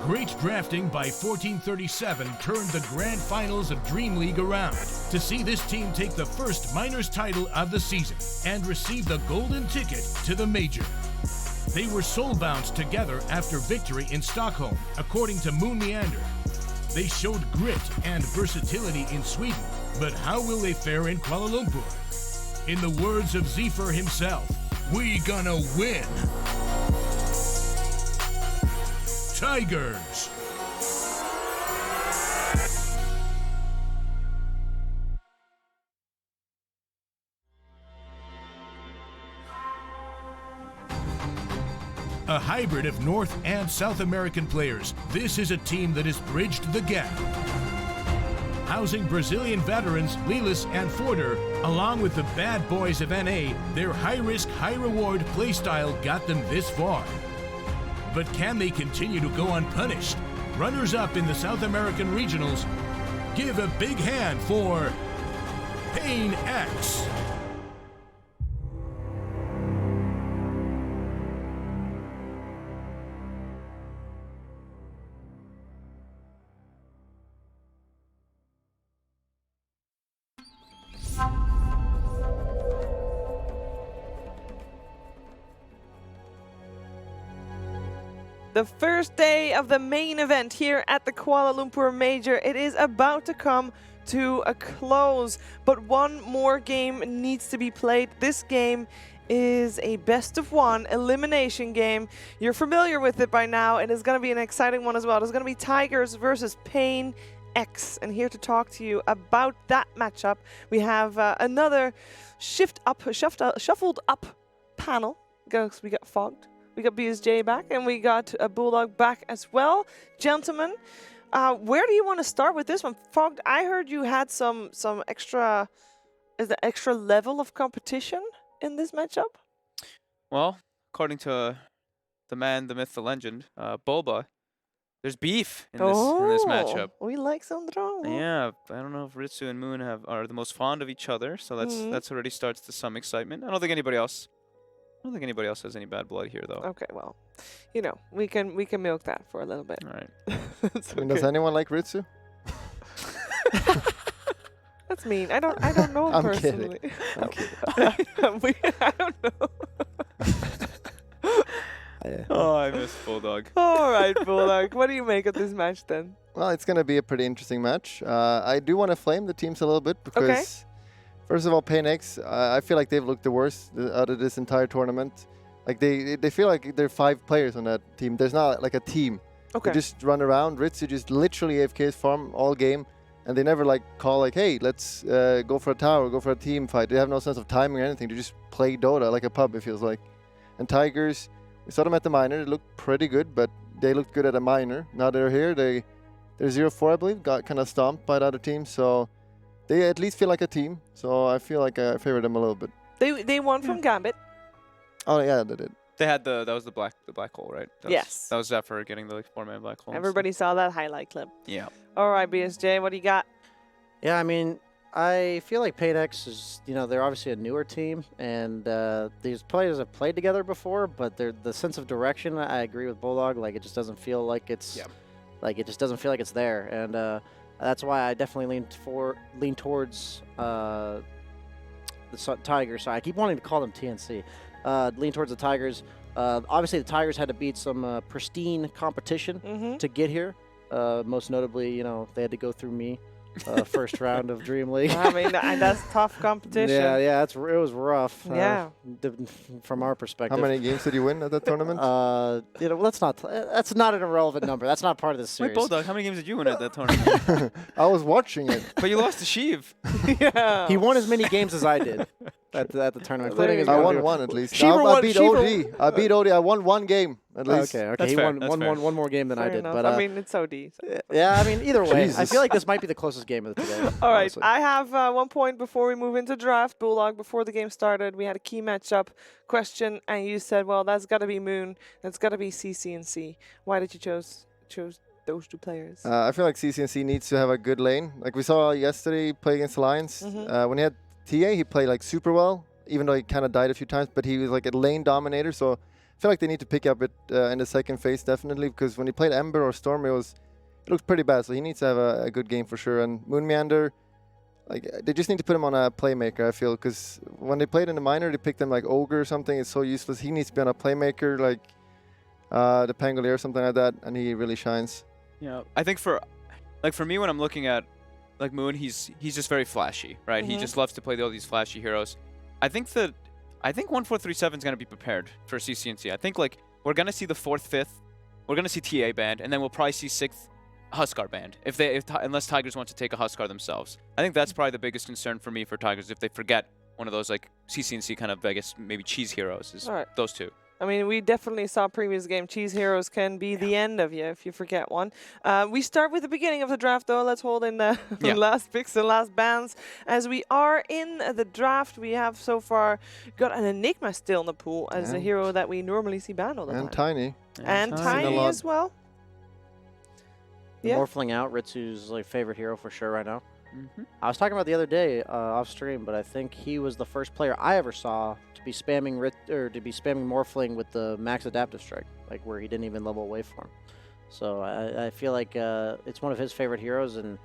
Great drafting by 1437 turned the grand finals of Dream League around to see this team take the first minors title of the season and receive the golden ticket to the major. They were soul-bound together after victory in Stockholm, according to Moon Meander. They showed grit and versatility in Sweden, but how will they fare in Kuala Lumpur? In the words of Zephyr himself, we gonna win. Tigers. A hybrid of North and South American players, this is a team that has bridged the gap. Housing Brazilian veterans Lilis and Forder, along with the bad boys of NA, their high-risk, high-reward playstyle got them this far. But can they continue to go unpunished? Runners-up in the South American regionals, give a big hand for paiN X. The first day of the main event here at the Kuala Lumpur Major. It is about to come to a close, but one more game needs to be played. This game is a best-of-1 elimination game. You're familiar with it by now. It is going to be an exciting one as well. It's going to be Tigers versus paiN X. And here to talk to you about that matchup, we have another shuffled up panel. We got Fogged. We got BSJ back, and we got a Bulldog back as well. Gentlemen, where do you want to start with this one? Fogged, I heard you had some extra, is the extra level of competition in this matchup? Well, according to the man, the myth, the legend, Bulba, there's beef in this matchup. We like some drama. Yeah, I don't know if Ritsu and Moon are the most fond of each other, so that's already starts to some excitement. I don't think anybody else has any bad blood here, though. Okay, well, you know, we can milk that for a little bit. All right. Okay. Does anyone like Ritsu? That's mean. I don't know him I'm personally. kidding. I'm kidding. I don't know. Oh, I miss Bulldog. All right, Bulldog. What do you make of this match then? Well, it's going to be a pretty interesting match. I do want to flame the teams a little bit because, first of all, paiN X, I feel like they've looked the worst out of this entire tournament. Like they feel like there are 5 players on that team. There's not like a team. Okay. They just run around. Ritsu just literally AFK's farm all game, and they never like call like, hey, let's go for a tower, go for a team fight. They have no sense of timing or anything. They just play Dota like a pub, it feels like. And Tigers, we saw them at the minor. They looked pretty good, but they looked good at a minor. Now they're here. They're 0-4, I believe. Got kind of stomped by the other team, so they at least feel like a team. So I feel like I favor them a little bit. They won from Gambit. Oh yeah, they did. They had that was the black hole, right? Yes. That was Zephyr getting the 4-man black hole. Everybody saw that highlight clip. Yeah. All right, BSJ, what do you got? Yeah, I mean, I feel like paiN X is, they're obviously a newer team, and these players have played together before, but the sense of direction, I agree with Bulldog, like it just doesn't feel like it's, it just doesn't feel like it's there, and that's why I definitely lean towards the Tigers. So I keep wanting to call them TNC. Lean towards the Tigers. Obviously, the Tigers had to beat some pristine competition to get here. Most notably, they had to go through me first round of Dream League. I mean, that's tough competition. Yeah, it was rough. Yeah. From our perspective. How many games did you win at that tournament? That's not an irrelevant number. That's not part of this series. Wait, Bulldog, how many games did you win at that tournament? I was watching it. But you lost to Sheev. Yeah. He won as many games as I did at the tournament, including his I one won game. one at least. Shiva I won- beat Shiva- OD. I beat OD. I won one game at least. Okay. That's He fair, won that's fair. one more game than I Fair did. enough. But I mean, it's OD. So. yeah, I mean, either way, I Jesus. feel like this might be the closest game of the today. All right, honestly. I have 1 point before we move into draft. Bulldog, before the game started, we had a key matchup question, and you said, well, that's got to be Moon. That's got to be CCNC. Why did you choose those two players? I feel like CCNC needs to have a good lane. Like we saw yesterday play against Alliance. When he had TA, he played like super well, even though he kind of died a few times, but he was like a lane dominator. So I feel like they need to pick up it in the second phase, definitely, because when he played Ember or Storm, it looked pretty bad. So he needs to have a good game for sure. And Moon Meander, like they just need to put him on a playmaker, I feel, because when they played in the minor, they picked him like Ogre or something. It's so useless. He needs to be on a playmaker, like the Pangolier or something like that, and he really shines. Yeah, I think for me, when I'm looking at like Moon, he's just very flashy, right? He just loves to play all these flashy heroes. I think 1437 is gonna be prepared for CCNC. I think like we're gonna see the 4th, 5th, we're gonna see TA banned, and then we'll probably see 6th Huskar banned unless Tigers want to take a Huskar themselves. I think that's probably the biggest concern for me for Tigers if they forget one of those like CCNC kind of, I guess, maybe cheese heroes is those two. I mean, we definitely saw previous game. Cheese heroes can be the end of you if you forget one. We start with the beginning of the draft, though. Let's hold in the last picks and last bans. As we are in the draft, we have so far got an Enigma still in the pool as a hero that we normally see banned all the time. And Tiny. And Tiny. Tiny as well. Yeah. Morphling out, Ritsu's like favorite hero for sure right now. I was talking about the other day off stream, but I think he was the first player I ever saw to be spamming Morphling with the max adaptive strike, like where he didn't even level waveform. So I feel like it's one of his favorite heroes, and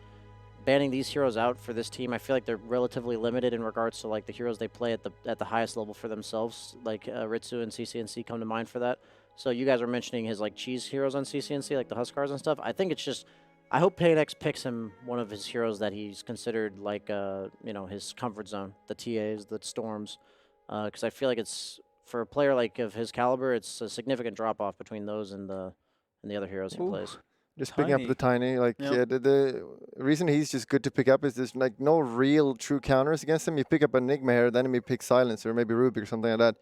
banning these heroes out for this team, I feel like they're relatively limited in regards to like the heroes they play at the highest level for themselves. Like Ritsu and CCNC come to mind for that. So you guys were mentioning his like cheese heroes on CCNC, like the Huskars and stuff. I think it's just, I hope paiN picks him one of his heroes that he's considered like his comfort zone, the TAs, the Storms, because I feel like it's for a player like of his caliber, it's a significant drop off between those and the other heroes he plays. Just picking up Tiny. the Tiny, like the reason he's just good to pick up is there's like no real true counters against him. You pick up Enigma here, then he picks Silence or maybe Rubik or something like that.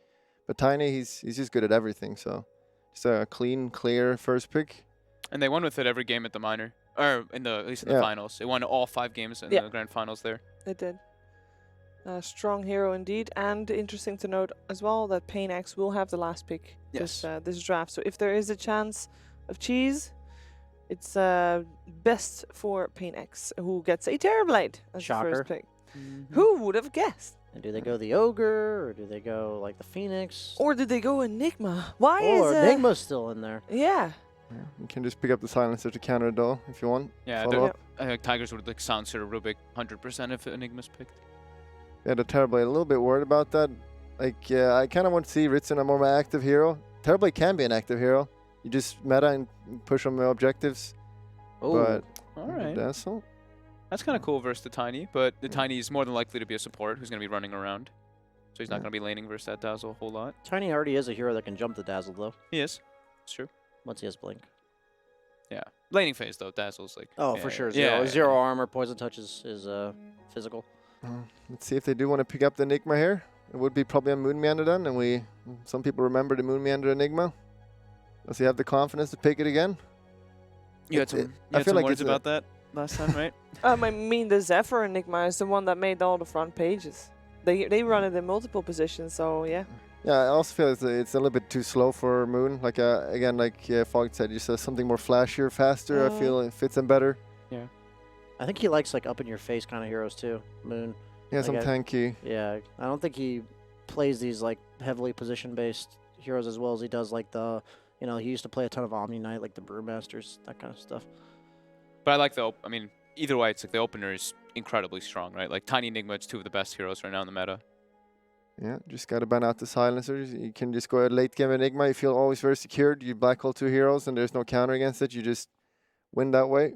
But Tiny, he's just good at everything. So just a clean, clear first pick. And they won with it every game at the minor, or at least in the finals. They won all 5 games in the grand finals there. It did. A strong hero indeed, and interesting to note as well that paiN will have the last pick this draft. So if there is a chance of cheese, it's best for paiN, who gets a Terrorblade as the first pick. Who would have guessed? And do they go the Ogre, or do they go like the Phoenix? Or did they go Enigma? Why or is Enigma's still in there? Yeah. Yeah, you can just pick up the Silencer to counter it though if you want. Yeah, Follow up. I think Tigers would like Silencer Rubik 100% if Enigma's picked. Yeah, the Terrorblade, a little bit worried about that. Like, I kind of want to see Ritsu a more active hero. Terrorblade can be an active hero. You just meta and push on the objectives. Oh, But All right. Dazzle, That's kind of cool versus the Tiny, but the Tiny is more than likely to be a support who's going to be running around. So he's not going to be laning versus that Dazzle a whole lot. Tiny already is a hero that can jump the Dazzle though. He is. It's true. Once he has Blink. Yeah. Laning phase, though, Dazzle's like... Oh, yeah, for sure. yeah, Zero armor, poison touch is physical. let's see if they do want to pick up the Enigma here. It would be probably a Moon Meander then, and some people remember the Moon Meander Enigma. Does he have the confidence to pick it again? You had I some feel like words it's about that last time, right? I mean, the Zephyr Enigma is the one that made all the front pages. They run it in multiple positions, so yeah. Yeah, I also feel it's a little bit too slow for Moon. Like again, like Fogg said, just something more flashier, faster. I feel it fits him better. Yeah. I think he likes like up in your face kind of heroes too. Moon. Yeah, Like some tanky. Yeah, I don't think he plays these like heavily position-based heroes as well as he does like the, he used to play a ton of Omni Knight, like the Brewmasters, that kind of stuff. But I like either way, it's like the opener is incredibly strong, right? Like Tiny Enigma, it's 2 of the best heroes right now in the meta. Yeah, just got to ban out the silencers. You can just go at late game Enigma. You feel always very secured. You black hole 2 heroes and there's no counter against it. You just win that way.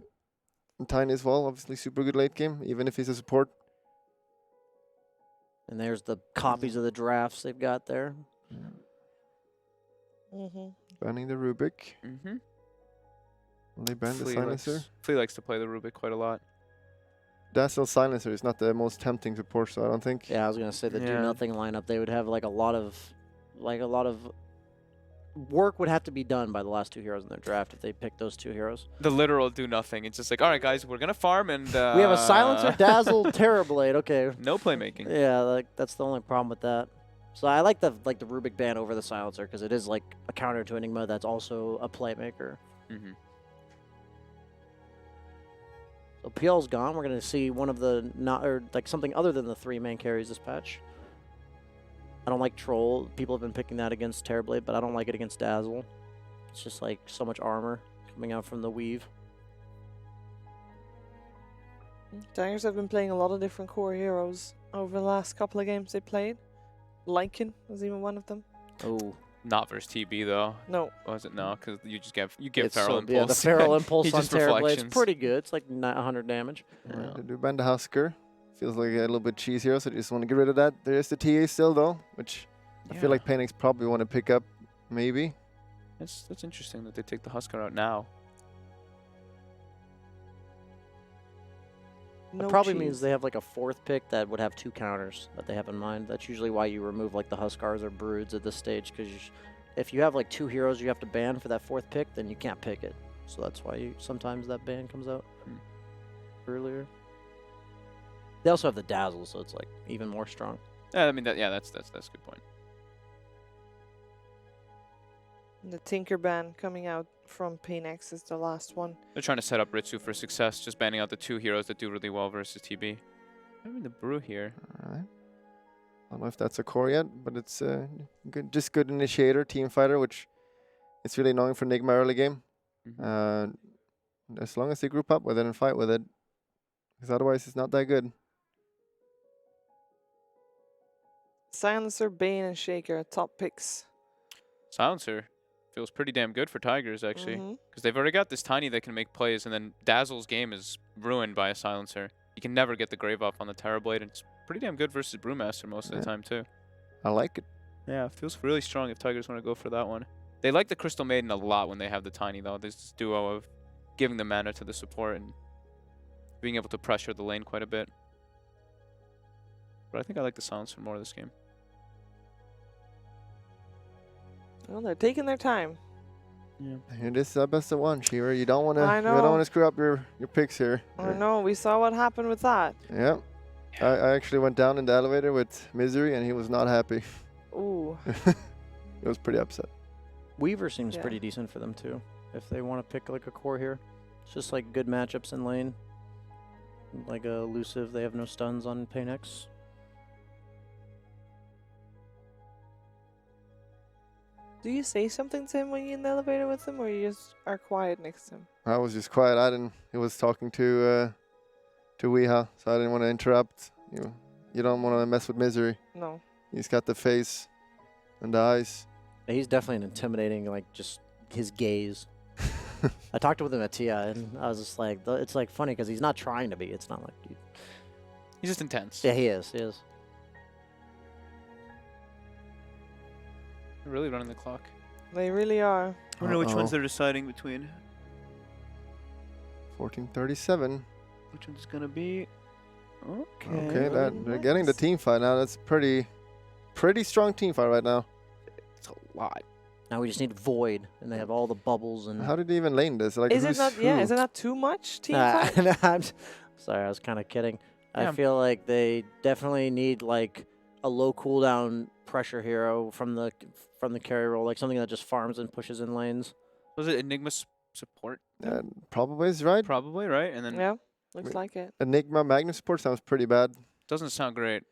And Tiny as well, obviously super good late game, even if he's a support. And there's the copies of the drafts they've got there. Banning the Rubik. Mm-hmm. Will they ban the Silencer? Flea likes to play the Rubik quite a lot. Dazzle Silencer is not the most tempting support, so I don't think. Yeah, I was gonna say the do nothing lineup. They would have like a lot of work would have to be done by the last 2 heroes in their draft if they pick those 2 heroes. The literal do nothing. It's just like, all right, guys, we're gonna farm and We have a Silencer, Dazzle, Terrorblade. Okay. No playmaking. Yeah, like that's the only problem with that. So I like the Rubik ban over the Silencer because it is like a counter to Enigma that's also a playmaker. Mm-hmm. So PL's gone. We're gonna see one of the something other than the 3 main carries this patch. I don't like Troll. People have been picking that against Terrorblade, but I don't like it against Dazzle. It's just like so much armor coming out from the weave. Tigers have been playing a lot of different core heroes over the last couple of games they played. Lycan was even one of them. Oh. Not versus TB though. No. Was it? No, because you get It's Feral Impulse. Yeah, the Feral Impulse on just Terrorblade. It's reflections. pretty good. It's like 100 damage. Yeah. They do ban the Husker. Feels like a little bit cheese here, so they just want to get rid of that. There is the TA still though, which I feel like paiN's probably want to pick up, maybe. That's interesting that they take the Husker out now. No It probably cheese. means they have like a 4th pick that would have 2 counters that they have in mind. That's usually why you remove like the Huskars or Broods at this stage, because if you have like 2 heroes you have to ban for that 4th pick, then you can't pick it. So that's why sometimes that ban comes out earlier. They also have the Dazzle, so it's like even more strong. Yeah, I mean that's a good point. The Tinker ban coming out from paiN is the last one. They're trying to set up Ritsu for success, just banning out the 2 heroes that do really well versus TB. I mean the Brew here. Alright. I don't know if that's a core yet, but it's just good initiator, team fighter, which it's really annoying for Enigma early game. As long as they group up with it and fight with it, because otherwise it's not that good. Silencer, Bane, and Shaker are top picks. Silencer feels pretty damn good for Tigers, actually. Because they've already got this Tiny that can make plays, and then Dazzle's game is ruined by a Silencer. You can never get the Grave off on the Terrorblade, and it's pretty damn good versus Brewmaster most of the time, too. I like it. Yeah, it feels really strong if Tigers want to go for that one. They like the Crystal Maiden a lot when they have the Tiny, though. There's this duo of giving the mana to the support and being able to pressure the lane quite a bit. But I think I like the Silencer more this game. Well, they're taking their time. Yeah. Here, this is our best of 1, Shiver. You don't want to. I You don't know. want to screw up your picks here. I know, we saw what happened with that. Yeah. I actually went down in the elevator with Misery, and he was not happy. Ooh. He was pretty upset. Weaver seems Yeah. pretty decent for them too, if they want to pick like a core here. It's just like good matchups in lane. Like elusive, they have no stuns on paiN. Do you say something to him when you're in the elevator with him, or you just are quiet next to him? I was just quiet. I didn't. He was talking to Weeha, so I didn't want to interrupt. You don't want to mess with Misery. No. He's got the face and the eyes. He's definitely an intimidating, like just his gaze. I talked with him at TI, and I was just like, it's like funny because he's not trying to be. It's not like He's just intense. yeah, he is. He is. They're really running the clock. They really are. I wonder which ones they're deciding between. 1437. Which one's gonna be? Okay. Okay, they're getting the team fight now. That's pretty strong team fight right now. It's a lot. Now we just need Void, and they have all the bubbles and. How did they even lane this? Like, Is it who's not? who? Yeah, is it not too much team fight? No, sorry, I was kind of kidding. Yeah. I feel like they definitely need like a low cooldown pressure hero from the carry role, like something that just farms and pushes in lanes. Was it Enigma support? Probably is right. Probably, right? And then Yeah, looks like it. Enigma Magnus support sounds pretty bad. doesn't sound great.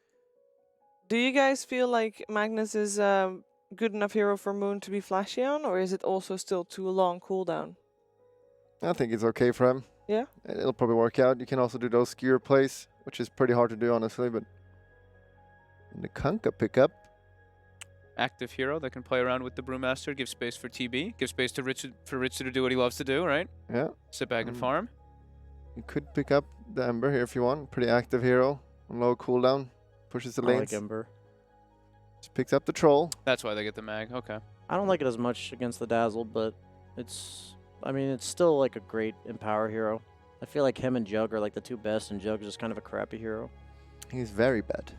Do you guys feel like Magnus is a good enough hero for Moon to be flashy on, or is it also still too long cooldown? I think it's okay for him. Yeah? It'll probably work out. You can also do those skewer plays, which is pretty hard to do, honestly. But the Kanka pickup. Active hero that can play around with the Brewmaster, give space for TB, give space to Ritsu to do what he loves to do, right? Yeah. Sit back and farm. You could pick up the Ember here if you want. Pretty active hero. On low cooldown. Pushes the I lanes. like Ember. Just picks up the Troll. That's why they get the mag. Okay. I don't like it as much against the Dazzle, but it's, I mean, it's still like a great Empower hero. I feel like him and Jug are like the 2 best, and Jug's just kind of a crappy hero. He's very bad.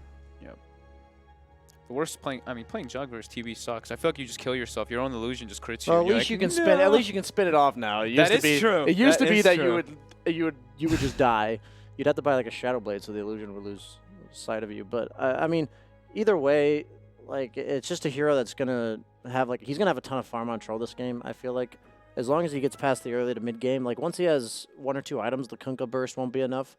The worst playing Jug versus TB sucks. I feel like you just kill yourself. Your own illusion just crits you. Well, and at you're least like, you can "No." spin. At least you can spin it off now. It used That to is be, true. It used That to be is that true. you would just die. You'd have to buy like a Shadow Blade so the illusion would lose sight of you. But I mean, either way, like it's just a hero that's gonna have he's gonna have a ton of farm on Troll this game. I feel like as long as he gets past the early to mid game, like once he has 1 or 2 items, the Kunkka burst won't be enough,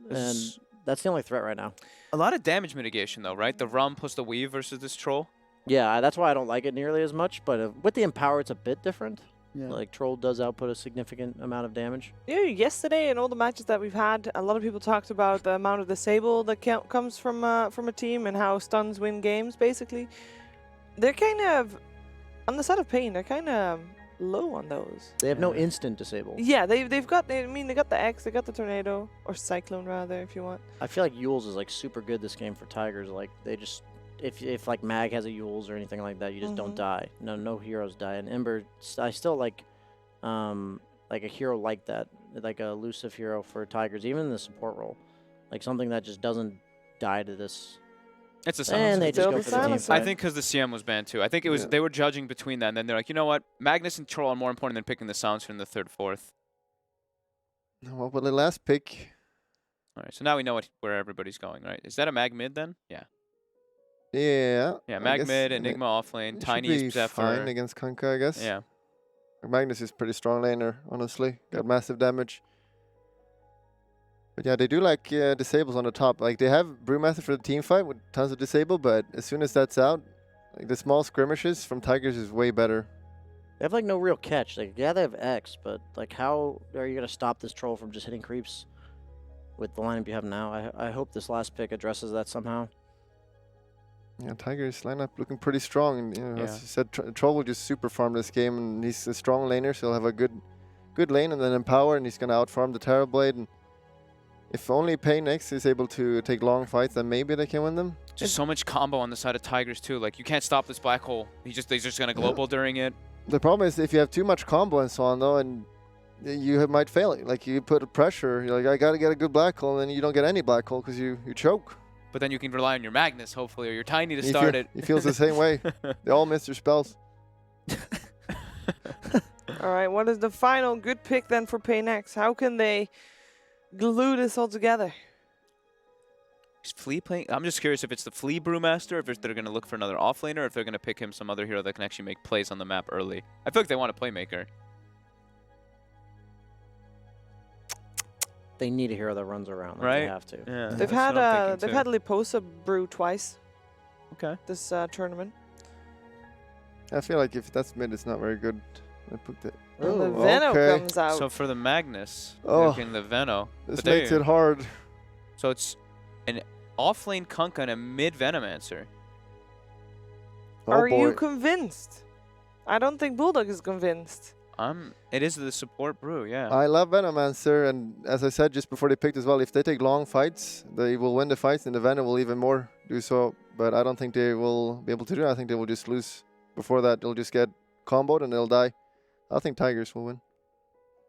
and that's the only threat right now. A lot of damage mitigation though, right? The Rum plus the Weave versus this Troll. Yeah, that's why I don't like it nearly as much. But with the Empower, it's a bit different. Yeah. Like Troll does output a significant amount of damage. Yeah, yesterday in all the matches that we've had, a lot of people talked about the amount of disable that comes from a team and how stuns win games. Basically, they're kind of on the side of paiN. They're kind of low on those. They have no instant disable. Yeah, they've got. I mean, they got the X, they got the Tornado or Cyclone rather, if you want. I feel like Yules is like super good this game for Tigers. Like they just, if like Mag has a Yules or anything like that, you just don't die. No heroes die. And Ember, I still like a hero like that, like a elusive hero for Tigers, even in the support role, like something that just doesn't die to this. It's a And silence. they just go for the team I I fight. think because the CM was banned too. I think it was they were judging between that, and then they're like, you know what, Magnus and Troll are more important than picking the silencer in the 3rd, 4th. Well, with the last pick, All right, so now we know where everybody's going, right? Is that a mag mid then? Yeah. yeah. Yeah, I mag guess mid, Enigma off lane, it should Tiny be is Zephyr. fine against Kunkka, I guess. Yeah. Magnus is pretty strong laner, honestly. Got massive damage. But yeah, they do like disables on the top. Like they have Brewmaster for the team fight with tons of disable, but as soon as that's out, like the small skirmishes from Tigers is way better. They have like no real catch. Like yeah, they have X, but like how are you gonna stop this Troll from just hitting creeps with the lineup you have now? I hope this last pick addresses that somehow. Yeah, Tigers lineup looking pretty strong. And, you know, Yeah. as you said, Troll will just super farm this game, and he's a strong laner, so he'll have a good lane and then Empower, and he's gonna outfarm the Terrorblade. And if only paiN X is able to take long fights, then maybe they can win them. Just so much combo on the side of Tigers too. Like you can't stop this black hole. They're just gonna global during it. The problem is if you have too much combo and so on, though, and you might fail it. Like you put a pressure, you're like, I gotta get a good black hole, and then you don't get any black hole because you choke. But then you can rely on your Magnus, hopefully, or your Tiny to start it. He feels the same way. They all miss their spells. All right, what is the final good pick then for paiN X? How can they glue this all together? Is Flea playing? I'm just curious if it's the Flea Brewmaster, if they're going to look for another offlaner, or if they're going to pick him some other hero that can actually make plays on the map early. I feel like they want a playmaker. They need a hero that runs around. Like Right? They have to. Yeah, They've that's had what I'm they've thinking had Liposa brew twice Okay. this tournament. I feel like if that's mid, it's not very good. I put the And the Ooh, Veno okay. comes out. So for the Magnus, Oh. they're getting the Veno. This But there makes you- it hard. So it's an offlane Kunkka and a mid Venomancer. Oh Are boy. you convinced? I don't think Bulldog is convinced. It is the support brew, yeah. I love Venomancer, and as I said just before they picked as well, if they take long fights, they will win the fights, and the Venom will even more do so. But I don't think they will be able to do it. I think they will just lose. Before that, they'll just get comboed and they'll die. I think Tigers will win.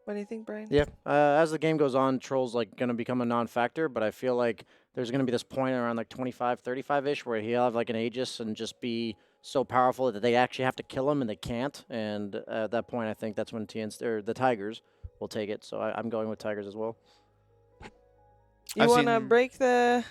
What do you think, Brian? Yeah. As the game goes on, Troll's like gonna become a non-factor, but I feel like there's gonna be this point around like 25, 35-ish where he'll have like an Aegis and just be so powerful that they actually have to kill him and they can't. And at that point, I think that's when the Tigers will take it. So I'm going with Tigers as well. You I've want to seen- break the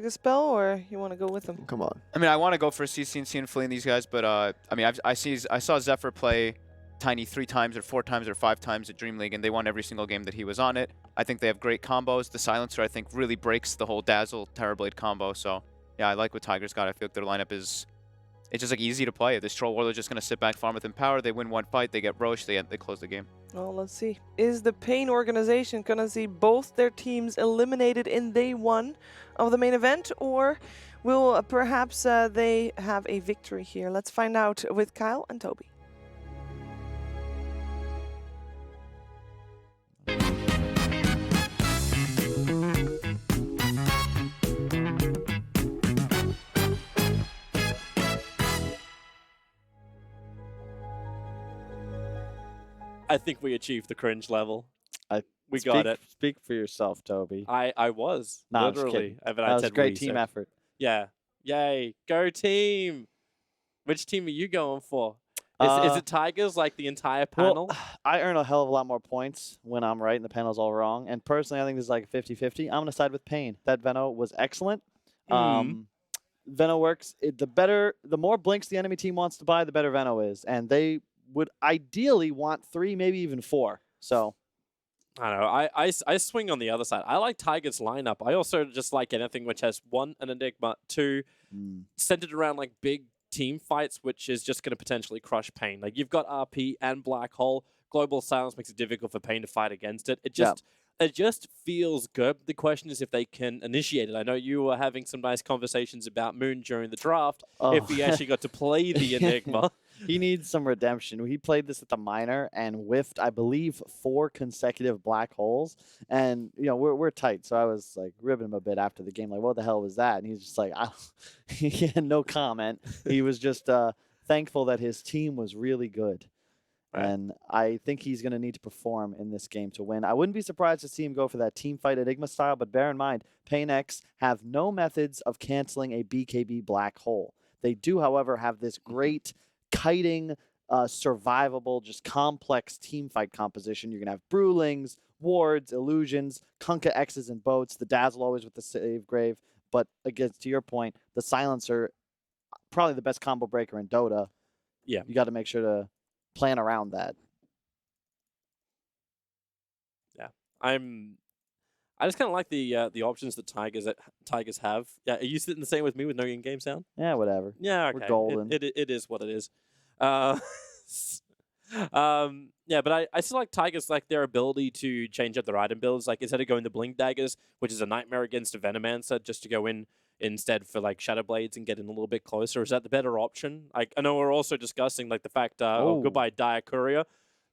spell, or you want to go with them? Come on. I mean, I want to go for CCNC and Flea and these guys, but I mean, I saw Zephyr play Tiny 3 times or 4 times or 5 times at Dream League, and they won every single game that he was on it. I think they have great combos. The Silencer, I think, really breaks the whole Dazzle Terrorblade combo. So yeah, I like what Tigers got. I feel like their lineup is just like easy to play. This Troll Warlord's just gonna sit back, farm with Empower. They win one fight, they get Roche, they close the game. Well, let's see. Is the paiN organization going to see both their teams eliminated in day 1 of the main event, or will perhaps they have a victory here? Let's find out with Kyle and Toby. I think we achieved the cringe level. We speak, got it. Speak for yourself, Toby. I was. No, I'm just literally. kidding. But That I was a said great we, team so- effort. Yeah. Yay. Go team. Which team are you going for? Is it Tigers like the entire panel? Well, I earn a hell of a lot more points when I'm right and the panel's all wrong. And personally, I think this is like 50-50. I'm going to side with paiN. That Veno was excellent. Veno works. The more blinks the enemy team wants to buy, the better Veno is. And they would ideally want 3, maybe even 4. So I don't know. I swing on the other side. I like Tigers' lineup. I also just like anything which has 1, an Enigma, 2, centered around like big team fights, which is just going to potentially crush paiN. Like you've got RP and Black Hole. Global Silence makes it difficult for paiN to fight against it. It just feels good. The question is if they can initiate it. I know you were having some nice conversations about Moon during the draft. If he actually got to play the Enigma. He needs some redemption. He played this at the minor and whiffed, I believe, 4 consecutive black holes. And we're tight, so I was like ribbing him a bit after the game, like, what the hell was that? And he's just like, he had no comment. He was just thankful that his team was really good. Right. And I think he's going to need to perform in this game to win. I wouldn't be surprised to see him go for that team fight Enigma style, but bear in mind, paiN have no methods of canceling a BKB black hole. They do, however, have this great kiting, survivable, just complex team fight composition. You're going to have Brewlings, Wards, Illusions, Kunkka X's and Boats, the Dazzle always with the Save Grave. But again, to your point, the Silencer, probably the best combo breaker in Dota. Yeah. You got to make sure to plan around that. Yeah. I just kind of like the options that Tigers have. Yeah, are you sitting the same with me with no in-game sound? Yeah, whatever. Yeah, okay. We're golden. It is what it is. Yeah, but I still like Tigers, like their ability to change up their item builds. Like instead of going the Blink Daggers, which is a nightmare against a Venomancer, just to go in instead for like Shadow Blades and get in a little bit closer. Is that the better option? Like I know we're also discussing like the fact, goodbye Dire Courier,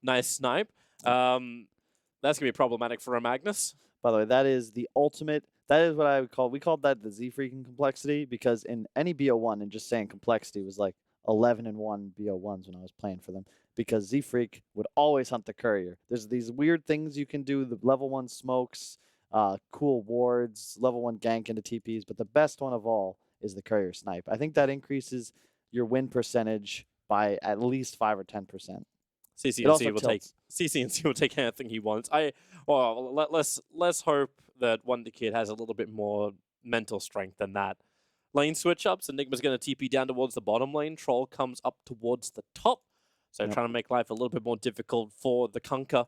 nice snipe. That's gonna be problematic for a Magnus. By the way, that is the ultimate. That is what I would call. We called that the Z-freaking complexity because in any BO1, and just saying complexity was like 11 and 1 BO1s when I was playing for them. Because Z-Freak would always hunt the courier. There's these weird things you can do. The level 1 smokes, cool wards, level 1 gank into TPs. But the best one of all is the courier snipe. I think that increases your win percentage by at least 5 or 10%. CCNC will take anything he wants. Let's hope that Wonder Kid has a little bit more mental strength than that. Lane switch ups. Enigma's going to TP down towards the bottom lane. Troll comes up towards the top. So trying to make life a little bit more difficult for the Kunkka.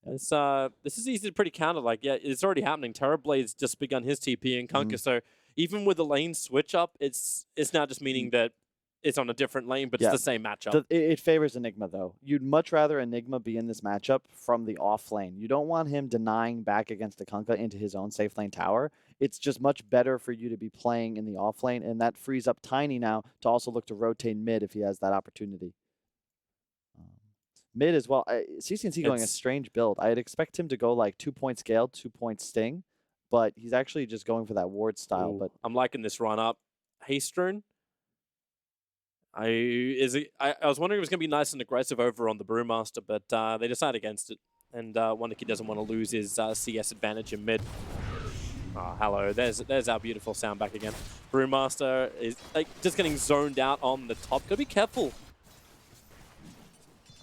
This is easy to pretty counter. Like, yeah, it's already happening. Terrorblade's just begun his TP in Kunkka. So even with the lane switch up, it's now just meaning that it's on a different lane, but it's the same matchup. It favors Enigma, though. You'd much rather Enigma be in this matchup from the off lane. You don't want him denying back against the Kunkka into his own safe lane tower. It's just much better for you to be playing in the off lane, and that frees up Tiny now to also look to rotate mid if he has that opportunity. Mid as well. CCNC going a strange build. I'd expect him to go like 2-point scale, 2-point sting, but he's actually just going for that ward style. But I'm liking this run up. Hastrune. I was wondering if it was going to be nice and aggressive over on the Brewmaster, but they decide against it. And Wonder Kid doesn't want to lose his CS advantage in mid. Oh, hello. There's our beautiful sound back again. Brewmaster is like just getting zoned out on the top. Gotta be careful.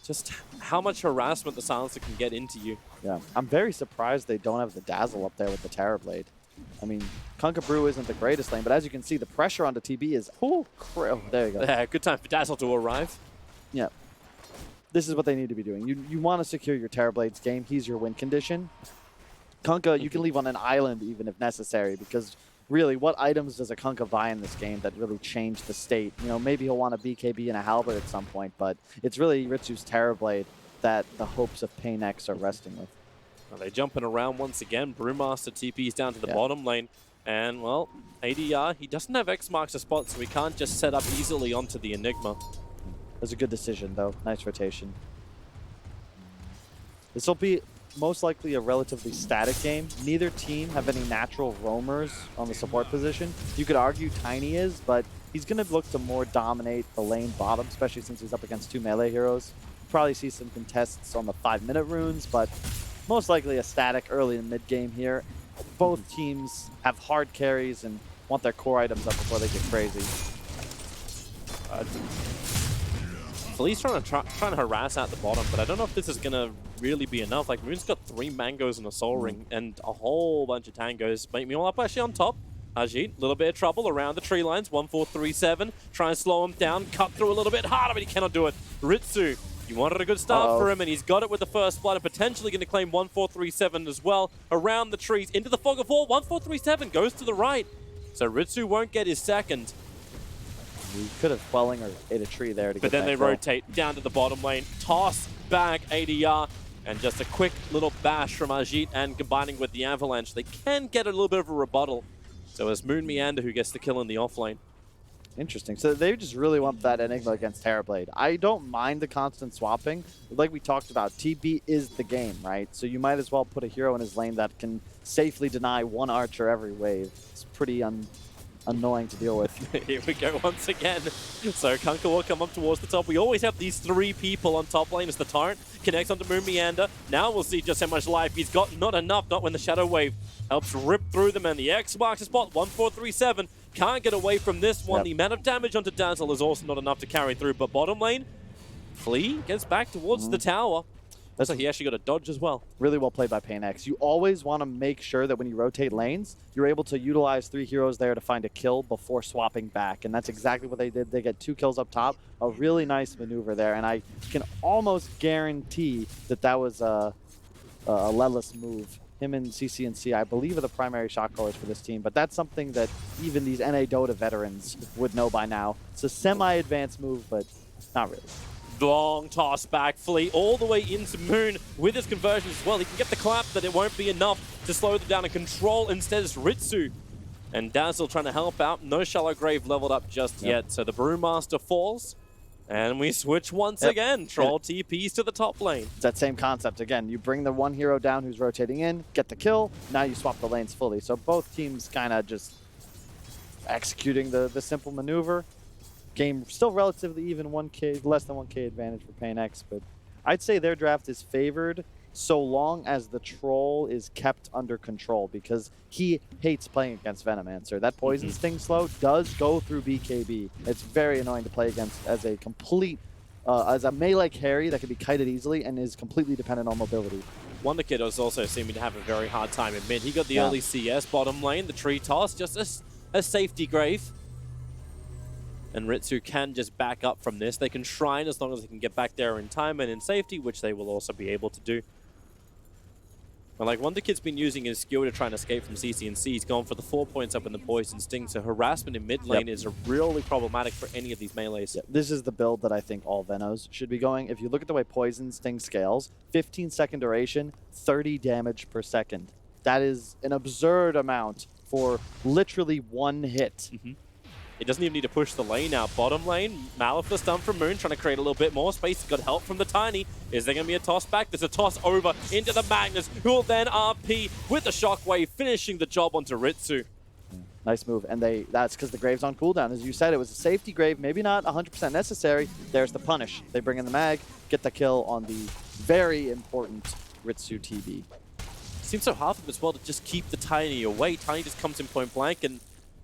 Just how much harassment the Silencer can get into you. Yeah, I'm very surprised they don't have the Dazzle up there with the Terrorblade. I mean, Kunkka Brew isn't the greatest lane, but as you can see, the pressure onto TB is, there you go. Yeah, good time for Dazzle to arrive. Yeah. This is what they need to be doing. You want to secure your Terrorblade's game. He's your win condition. Kunkka, you can leave on an island even if necessary, because really, what items does a Kunkka buy in this game that really change the state? You know, maybe he'll want a BKB and a Halberd at some point, but it's really Ritsu's Terrorblade that the hopes of paiN are resting with. Well, they're jumping around once again. Brewmaster TP's down to the bottom lane. And, well, ADR, he doesn't have X marks a spot, so he can't just set up easily onto the Enigma. That's a good decision, though. Nice rotation. This will be most likely a relatively static game. Neither team have any natural roamers on the support position. You could argue Tiny is, but he's going to look to more dominate the lane bottom, especially since he's up against 2 melee heroes. probably see some contests on the 5-minute runes, but most likely a static early and mid game here. Both teams have hard carries and want their core items up before they get crazy. Flea's trying to harass at the bottom, but I don't know if this is going to really be enough. Like, Moon's got 3 mangoes and a soul ring and a whole bunch of tangos. Meanwhile, up actually on top. Ajit, a little bit of trouble around the tree lines. 1-4-3-7. Try and slow him down. Cut through a little bit harder, but he cannot do it. Ritsu, you wanted a good start for him, and he's got it with the first blood, and potentially going to claim 1-4-3-7 as well. Around the trees, into the fog of war. 1-4-3-7 goes to the right. So Ritsu won't get his second. We could have quelling or ate a tree there to But get then they that kill. rotate down to the bottom lane. Toss back ADR. And just a quick little bash from Ajit, and combining with the Avalanche, they can get a little bit of a rebuttal. So it's Moon Meander who gets the kill in the offlane. Interesting. So they just really want that Enigma against Terrorblade. I don't mind the constant swapping. Like we talked about, TB is the game, right? So you might as well put a hero in his lane that can safely deny 1 archer every wave. It's pretty annoying to deal with. Here we go once again. So Kunkka will come up towards the top. We always have these 3 people on top lane as the Torrent connects onto Moon Meander. Now we'll see just how much life he's got. Not enough, not when the Shadow Wave helps rip through them, and the X marks the spot. 1-4-3-7. Can't get away from this one. Yep. The amount of damage onto Dazzle is also not enough to carry through, but bottom lane, Flea gets back towards the tower. So he actually got a dodge as well. Really well played by paiN. You always want to make sure that when you rotate lanes, you're able to utilize 3 heroes there to find a kill before swapping back. And that's exactly what they did. They get 2 kills up top. A really nice maneuver there. And I can almost guarantee that that was a Lelis move. Him and CCNC, I believe, are the primary shot callers for this team. But that's something that even these NA Dota veterans would know by now. It's a semi-advanced move, but not really. Long toss back, Flea all the way into Moon with his conversion as well. He can get the clap, but it won't be enough to slow them down and control. Instead, it's Ritsu and Dazzle trying to help out. No Shallow Grave leveled up just yet. So the Brewmaster falls, and we switch once again. Troll TPs to the top lane. It's that same concept. Again, you bring the 1 hero down who's rotating in, get the kill, now you swap the lanes fully. So both teams kind of just executing the simple maneuver. Game still relatively even, 1K, less than 1K advantage for paiN, but I'd say their draft is favored so long as the troll is kept under control, because he hates playing against Venomancer. That Poison Sting slow does go through BKB. It's very annoying to play against as a complete, as a melee carry that can be kited easily and is completely dependent on mobility. Wonder Kid is also seeming to have a very hard time in mid. He got the early CS bottom lane, the tree toss, just a safety grave. And Ritsu can just back up from this. They can shrine as long as they can get back there in time and in safety, which they will also be able to do. And like Wonder Kid's been using his skill to try and escape from CCNC. He's gone for the 4 points up in the Poison Sting, so harassment in mid lane is really problematic for any of these melees. This is the build that I think all Venos should be going. If you look at the way Poison Sting scales, 15-second duration, 30 damage per second. That is an absurd amount for literally 1 hit. He doesn't even need to push the lane out. Bottom lane, Malifaux done from Moon, trying to create a little bit more space. Got help from the Tiny. Is there going to be a toss back? There's a toss over into the Magnus, who will then RP with the Shockwave, finishing the job onto Ritsu. Nice move, and that's because the Grave's on cooldown. As you said, it was a safety Grave, maybe not 100% necessary. There's the punish. They bring in the mag, get the kill on the very important Ritsu TB. Seems so hard for them as well to just keep the Tiny away. Tiny just comes in point blank, and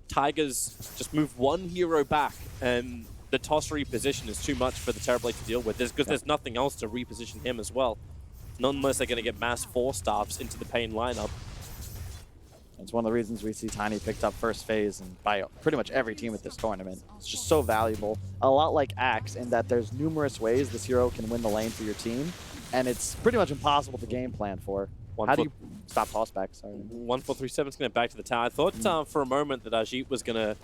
Tigers just move 1 hero back, and the toss reposition is too much for the Terrorblade to deal with, because there's nothing else to reposition him as well. Not unless they're going to get mass 4-staffs into the paiN lineup. It's one of the reasons we see Tiny picked up first phase and by pretty much every team at this tournament. It's just so valuable. A lot like Axe, in that there's numerous ways this hero can win the lane for your team, and it's pretty much impossible to game plan for. How do you stop tossbacks? 1-4-3-7's going to back to the tower. I thought for a moment that Ajit was going to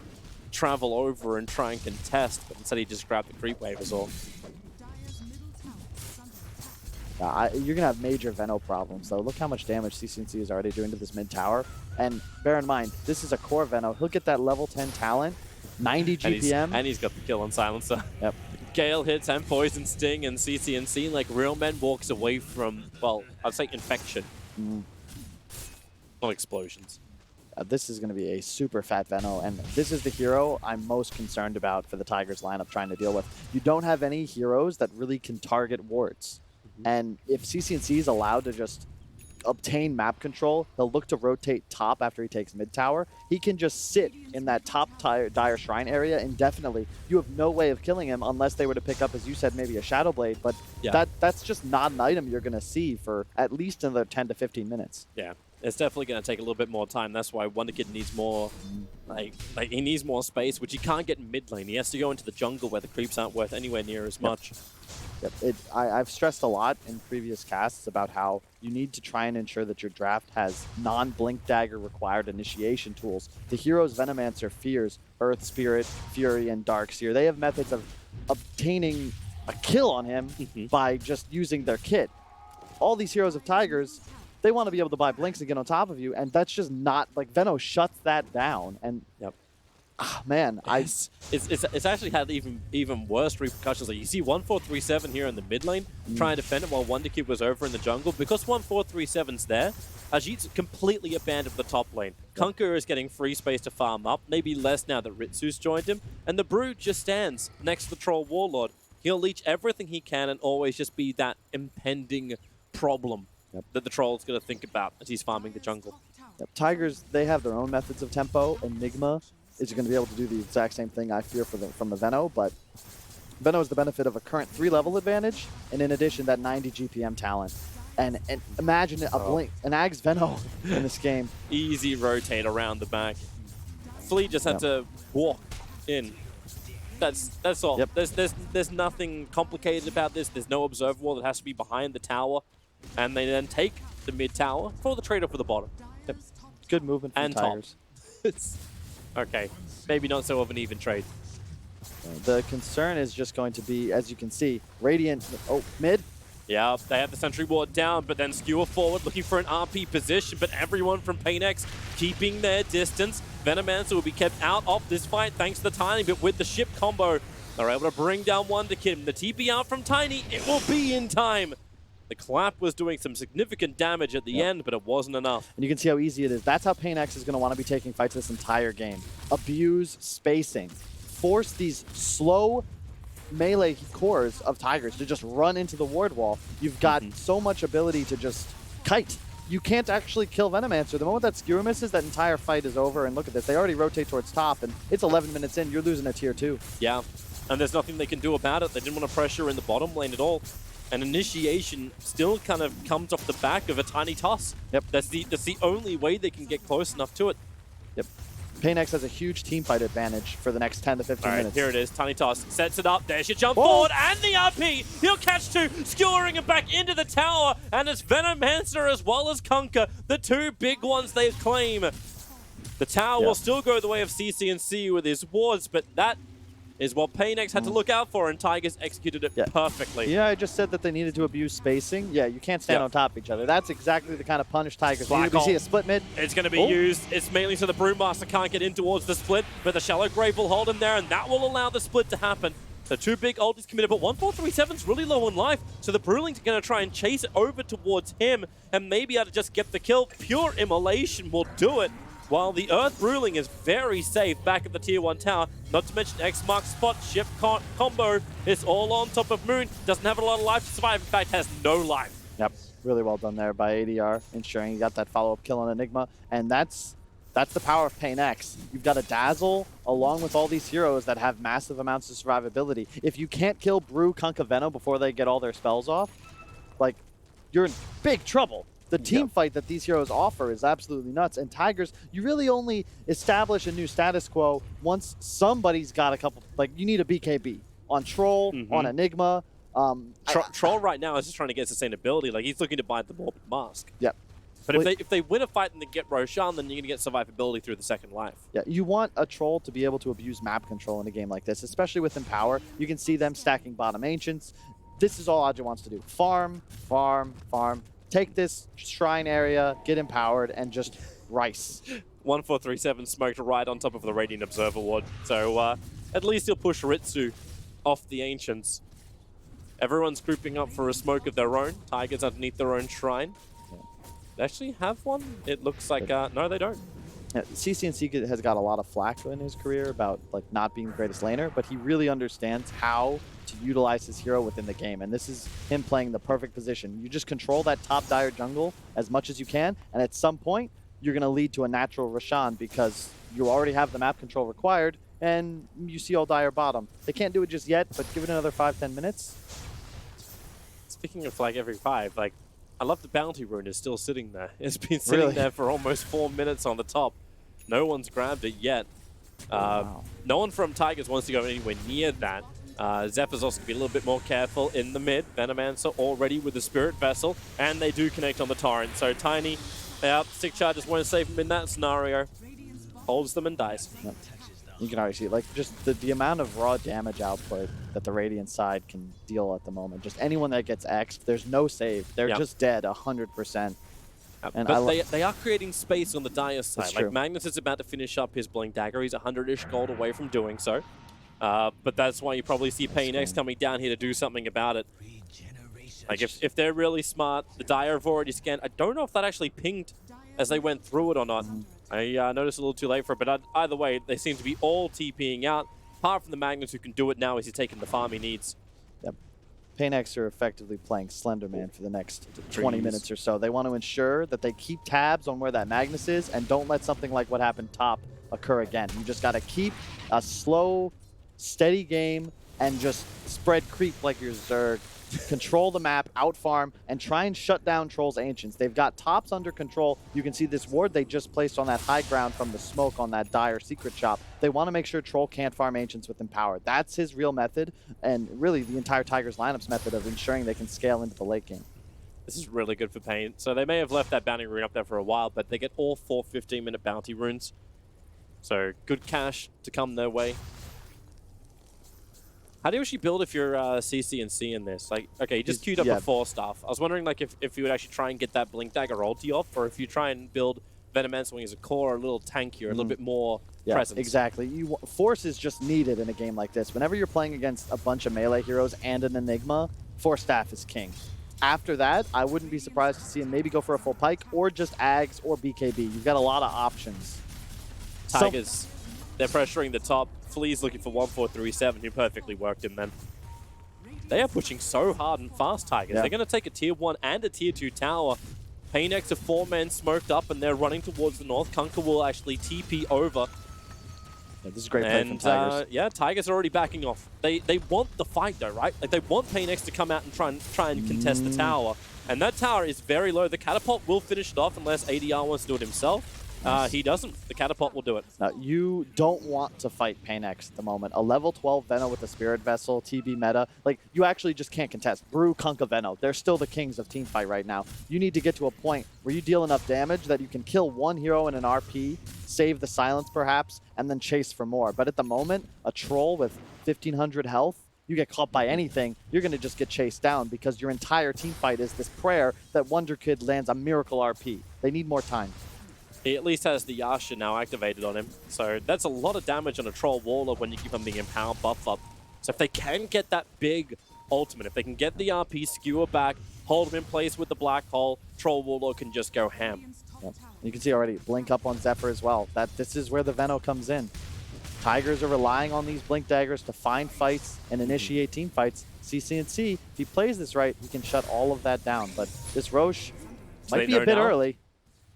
travel over and try and contest, but instead he just grabbed the creep wave as all. You're going to have major Veno problems, though. Look how much damage CCNC is already doing to this mid tower. And bear in mind, this is a core Veno. He'll get that level 10 talent, 90 GPM. And he's got the kill on Silencer. Yep. Gale hits and Poison Sting, and CCNC, like Real Men, walks away from, well, I'd say infection. Not explosions. this is going to be a super fat Veno, and this is the hero I'm most concerned about for the Tigers lineup trying to deal with. You don't have any heroes that really can target wards. And if CCNC is allowed to just obtain map control, he'll look to rotate top after he takes mid tower. He can just sit in that top Dire Shrine area indefinitely. You have no way of killing him unless they were to pick up, as you said, maybe a Shadow Blade, but that's just not an item you're going to see for at least another 10 to 15 minutes. Yeah, it's definitely going to take a little bit more time. That's why Wonderkid needs more, like he needs more space, which he can't get in mid lane. He has to go into the jungle where the creeps aren't worth anywhere near as much. Yep. I've stressed a lot in previous casts about how you need to try and ensure that your draft has non-Blink Dagger required initiation tools. The heroes Venomancer fears Earth Spirit, Fury, and Darkseer. They have methods of obtaining a kill on him by just using their kit. All these heroes of Tigers, they want to be able to buy Blinks and get on top of you, and that's just not, like, Veno shuts that down. And man, it's actually had even worse repercussions. Like you see 1437 here in the mid lane trying to defend it while Wonderkid was over in the jungle. Because 1437's there, Ajit's completely abandoned the top lane. Kunkka is getting free space to farm up, maybe less now that Ritsu's joined him. And the Brood just stands next to the Troll Warlord. He'll leech everything he can and always just be that impending problem that the Troll's going to think about as he's farming the jungle. Tigers, they have their own methods of tempo. Enigma is going to be able to do the exact same thing I fear from the Veno, but Veno has the benefit of a current 3-level advantage, and in addition, that 90 GPM talent. And imagine a Blink, an Ags Veno in this game. Easy rotate around the back. Flea just had to walk in. That's all. There's nothing complicated about this. There's no observer wall that has to be behind the tower, and they then take the mid tower for the trade-off for the bottom. Good movement from Tigers. Okay, maybe not so of an even trade. The concern is just going to be, as you can see, Radiant, mid. Yeah, they have the sentry ward down, but then skewer forward looking for an RP position, but everyone from paiN keeping their distance. Venomancer will be kept out of this fight thanks to the timing, but with the ship combo, they're able to bring down Wonderkid. The TP out from Tiny, it will be in time. The clap was doing some significant damage at the end, but it wasn't enough. And you can see how easy it is. That's how paiN is going to want to be taking fights this entire game. Abuse spacing. Force these slow melee cores of Tigers to just run into the ward wall. You've got so much ability to just kite. You can't actually kill Venomancer. The moment that skewer misses, that entire fight is over. And look at this. They already rotate towards top, and it's 11 minutes in. You're losing a tier 2. Yeah, and there's nothing they can do about it. They didn't want to pressure in the bottom lane at all. And initiation still kind of comes off the back of a tiny toss. That's the only way they can get close enough to it. paiN has a huge team fight advantage for the next 10 to 15 minutes. Here it is. Tiny toss sets it up. There's your jump forward and the RP. He'll catch 2, skewering it back into the tower. And it's Venomancer as well as Kunkka, the 2 big ones they claim. The tower will still go the way of CCNC with his wards, but that is what paiN had to look out for, and Tigers executed it perfectly. Yeah, I just said that they needed to abuse spacing. Yeah, you can't stand on top of each other. That's exactly the kind of punish Tigers need. We see a split mid. It's going to be used. It's mainly so the Brewmaster can't get in towards the split, but the Shallow Grave will hold him there, and that will allow the split to happen. The 2 big ultis committed, but 1437's really low in life, so the Brewlings are going to try and chase it over towards him, and maybe able to just get the kill. Pure Immolation will do it. While the Earth Ruling is very safe back at the Tier 1 tower, not to mention X marks spot, shift combo, it's all on top of Moon, doesn't have a lot of life to survive, in fact has no life. Yep, really well done there by ADR, ensuring he got that follow-up kill on Enigma, and that's the power of paiN. You've got a Dazzle along with all these heroes that have massive amounts of survivability. If you can't kill Brew, Kunkka, Veno before they get all their spells off, like, you're in big trouble. The team fight that these heroes offer is absolutely nuts. And Tigers, you really only establish a new status quo once somebody's got a couple, like you need a BKB on Troll, on Enigma. Troll right now is just trying to get sustainability. Like he's looking to buy the Morbid Mask. Yep. But if they win a fight and they get Roshan, then you're going to get survivability through the second life. Yeah, you want a Troll to be able to abuse map control in a game like this, especially with Empower. You can see them stacking bottom Ancients. This is all Aja wants to do. Farm, farm, farm. Take this shrine area, get empowered, and just rice. 1437 smoked right on top of the Radiant Observer ward. So at least he'll push Ritsu off the Ancients. Everyone's grouping up for a smoke of their own. Tigers underneath their own shrine. They actually have one? It looks like... no, they don't. CCNC has got a lot of flack in his career about like not being the greatest laner, but he really understands how to utilize his hero within the game, and this is him playing the perfect position. You just control that top dire jungle as much as you can, and at some point, you're going to lead to a natural Roshan because you already have the map control required, and you see all dire bottom. They can't do it just yet, but give it another 5-10 minutes. Speaking of like every 5, like I love the bounty rune is still sitting there. It's been sitting there for almost 4 minutes on the top. No one's grabbed it yet. Wow. No one from Tigers wants to go anywhere near that. Zephyr's also going to be a little bit more careful in the mid. Venomancer already with the Spirit Vessel, and they do connect on the Torrent. So Tiny, Stick Chargers won't save him in that scenario. Holds them and dies. Yep. You can already see, like, just the amount of raw damage output that the Radiant side can deal at the moment. Just anyone that gets X'd, there's no save. They're just dead 100%. And but they are creating space on the Dire side. That's like true. Magnus is about to finish up his Blink Dagger. He's 100-ish gold away from doing so. But that's why you probably see paiN coming down here to do something about it. Like if they're really smart, the Dire have already scanned. I don't know if that actually pinged as they went through it or not. I noticed a little too late for it, but either way, they seem to be all TPing out. Apart from the Magnus who can do it now as he's taking the farm he needs. Yep. paiN are effectively playing Slenderman for the next 20 minutes or so. They want to ensure that they keep tabs on where that Magnus is and don't let something like what happened top occur again. You just got to keep a slow, steady game and just spread creep like your Zerg. Control the map, outfarm, and try and shut down Troll's Ancients. They've got tops under control. You can see this ward they just placed on that high ground from the smoke on that dire secret shop. They want to make sure Troll can't farm Ancients with Empower. That's his real method, and really the entire Tigers lineup's method of ensuring they can scale into the late game. This is really good for paiN. So they may have left that bounty rune up there for a while, but they get all 4 15-minute bounty runes. So good cash to come their way. How do you actually build if you're CCNC in this? Like, okay, you just queued up before stuff. I was wondering, like, if you would actually try and get that Blink Dagger ulti off, or if you try and build Venomancer as a core, a little tankier, a little bit more presence. Exactly. Force is just needed in a game like this. Whenever you're playing against a bunch of melee heroes and an Enigma, Force Staff is king. After that, I wouldn't be surprised to see him maybe go for a full pike, or just Ags or BKB. You've got a lot of options. Tigers, they're pressuring the top. Flea's looking for 1437, who perfectly worked him then. They are pushing so hard and fast, Tigers. They're going to take a tier 1 and a tier 2 tower. paiN are 4 men smoked up, and they're running towards the north. Kunkka will actually TP over. Yeah, this is a great play from Tigers. Yeah, Tigers are already backing off. They want the fight though, right? Like they want paiN to come out and try and contest the tower. And that tower is very low. The catapult will finish it off unless ADR wants to do it himself. He doesn't. The catapult will do it. Now, you don't want to fight paiN at the moment. A level 12 Veno with a Spirit Vessel, TB meta, like, you actually just can't contest. Brew, Kunkka, Veno. They're still the kings of teamfight right now. You need to get to a point where you deal enough damage that you can kill one hero in an RP, save the silence perhaps, and then chase for more. But at the moment, a Troll with 1500 health, you get caught by anything, you're going to just get chased down because your entire teamfight is this prayer that Wonder Kid lands a miracle RP. They need more time. He at least has the Yasha now activated on him. So that's a lot of damage on a Troll Waller when you give him the Empower buff up. So if they can get that big ultimate, if they can get the RP, skewer back, hold him in place with the Black Hole, Troll Waller can just go ham. Yep. You can see already, blink up on Zephyr as well. This is where the Veno comes in. Tigers are relying on these Blink Daggers to find fights and initiate team fights. CCNC, if he plays this right, he can shut all of that down. But this Roche might be a bit early.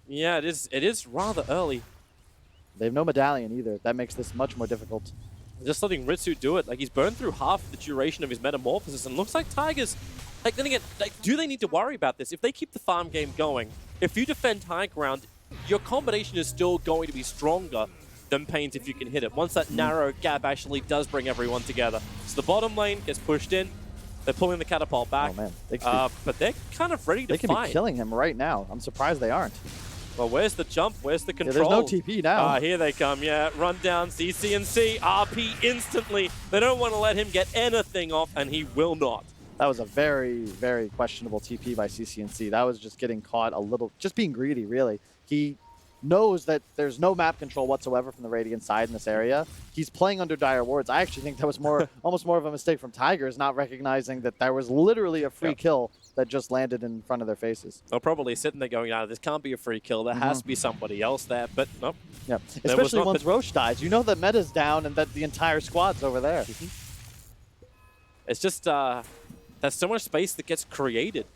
Yeah, it is rather early. They have no medallion either. That makes this much more difficult. Just letting Ritsu do it. Like, he's burned through half the duration of his metamorphosis, and looks like Tigers, like, then again, like, do they need to worry about this? If they keep the farm game going, if you defend high ground, your combination is still going to be stronger than paiN's if you can hit it. Once that narrow gap actually does bring everyone together. So the bottom lane gets pushed in. They're pulling the catapult back. Oh, man. But they're kind of ready to fight. They can be killing him right now. I'm surprised they aren't. Well, where's the jump? Where's the control? Yeah, there's no TP now. Here they come, yeah. Run down, CCNC, RP instantly. They don't want to let him get anything off, and he will not. That was a very, very questionable TP by CCNC. That was just getting caught a little, just being greedy, really. He knows that there's no map control whatsoever from the Radiant side in this area. He's playing under dire wards. I actually think that was almost more of a mistake from Tigers, not recognizing that there was literally a free kill that just landed in front of their faces. They're probably sitting there going, this can't be a free kill. There has to be somebody else there, but nope. Yeah, especially once Roche dies. You know that meta's down and that the entire squad's over there. It's just, there's so much space that gets created.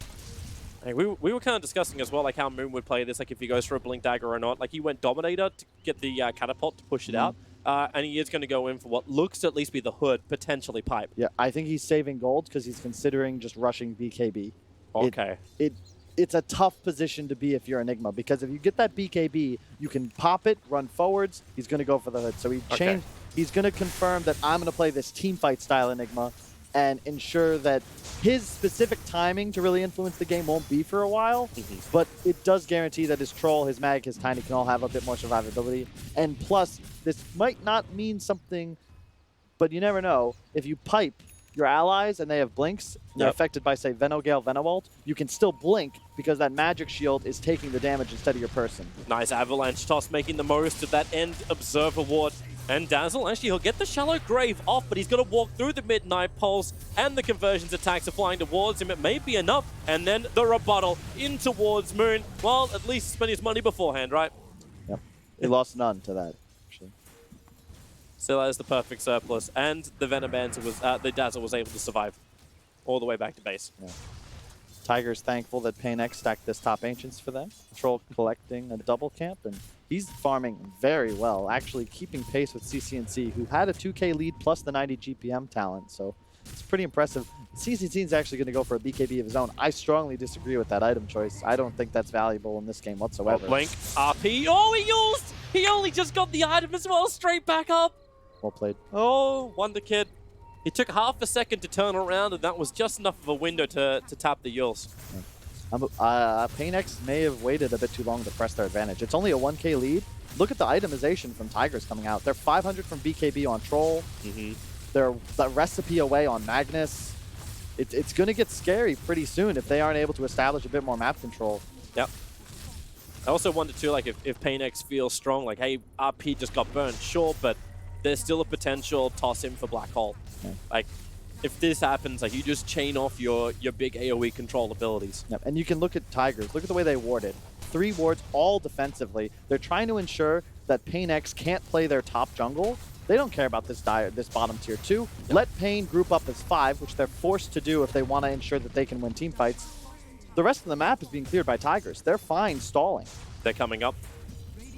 Like, we were kind of discussing as well, like how Moon would play this, like if he goes for a Blink Dagger or not. Like he went Dominator to get the Catapult to push it out, and he is going to go in for what looks to at least be the Hood, potentially Pipe. Yeah, I think he's saving gold because he's considering just rushing BKB. Okay. It's a tough position to be if you're Enigma, because if you get that BKB, you can pop it, run forwards. He's going to go for the Hood. So he's going to confirm that I'm going to play this team fight style Enigma and ensure that his specific timing to really influence the game won't be for a while, but it does guarantee that his Troll, his Mag, his Tiny can all have a bit more survivability. And plus, this might not mean something, but you never know. If you pipe your allies and they have blinks, and they're affected by, say, Venogale, Venoult, you can still blink because that magic shield is taking the damage instead of your person. Nice Avalanche toss, making the most of that end Observer ward. And Dazzle, actually, he'll get the Shallow Grave off, but he's got to walk through the Midnight Pulse, and the Conversions attacks are flying towards him. It may be enough, and then the rebuttal in towards Moon. Well, at least spend his money beforehand, right? Yep. He lost none to that, actually. Still has the perfect surplus, and the Venom Banter was, the Dazzle was able to survive all the way back to base. Yeah. Tiger's thankful that paiN stacked this top Ancients for them. Troll collecting a double camp, and he's farming very well, actually keeping pace with CCNC, who had a 2K lead plus the 90 GPM talent, so it's pretty impressive. CCNC is actually going to go for a BKB of his own. I strongly disagree with that item choice. I don't think that's valuable in this game whatsoever. Blink, RP, oh, he used! He only just got the item as well, straight back up! Well played. Oh, Wonder Kid. He took half a second to turn around, and that was just enough of a window to tap the Yules. paiN may have waited a bit too long to press their advantage. It's only a 1K lead. Look at the itemization from Tigers coming out. They're 500 from BKB on Troll. They're the recipe away on Magnus. It's going to get scary pretty soon if they aren't able to establish a bit more map control. Yep. I also wonder too, like if paiN feels strong, like, hey, RP just got burned, sure, but there's still a potential toss him for Black Hole. Yeah. Like, if this happens, like, you just chain off your big AoE control abilities. Yep. And you can look at Tigers. Look at the way they warded. 3 wards, all defensively. They're trying to ensure that paiN can't play their top jungle. They don't care about this bottom tier 2. Yep. Let paiN group up as 5, which they're forced to do if they want to ensure that they can win team fights. The rest of the map is being cleared by Tigers. They're fine stalling. They're coming up.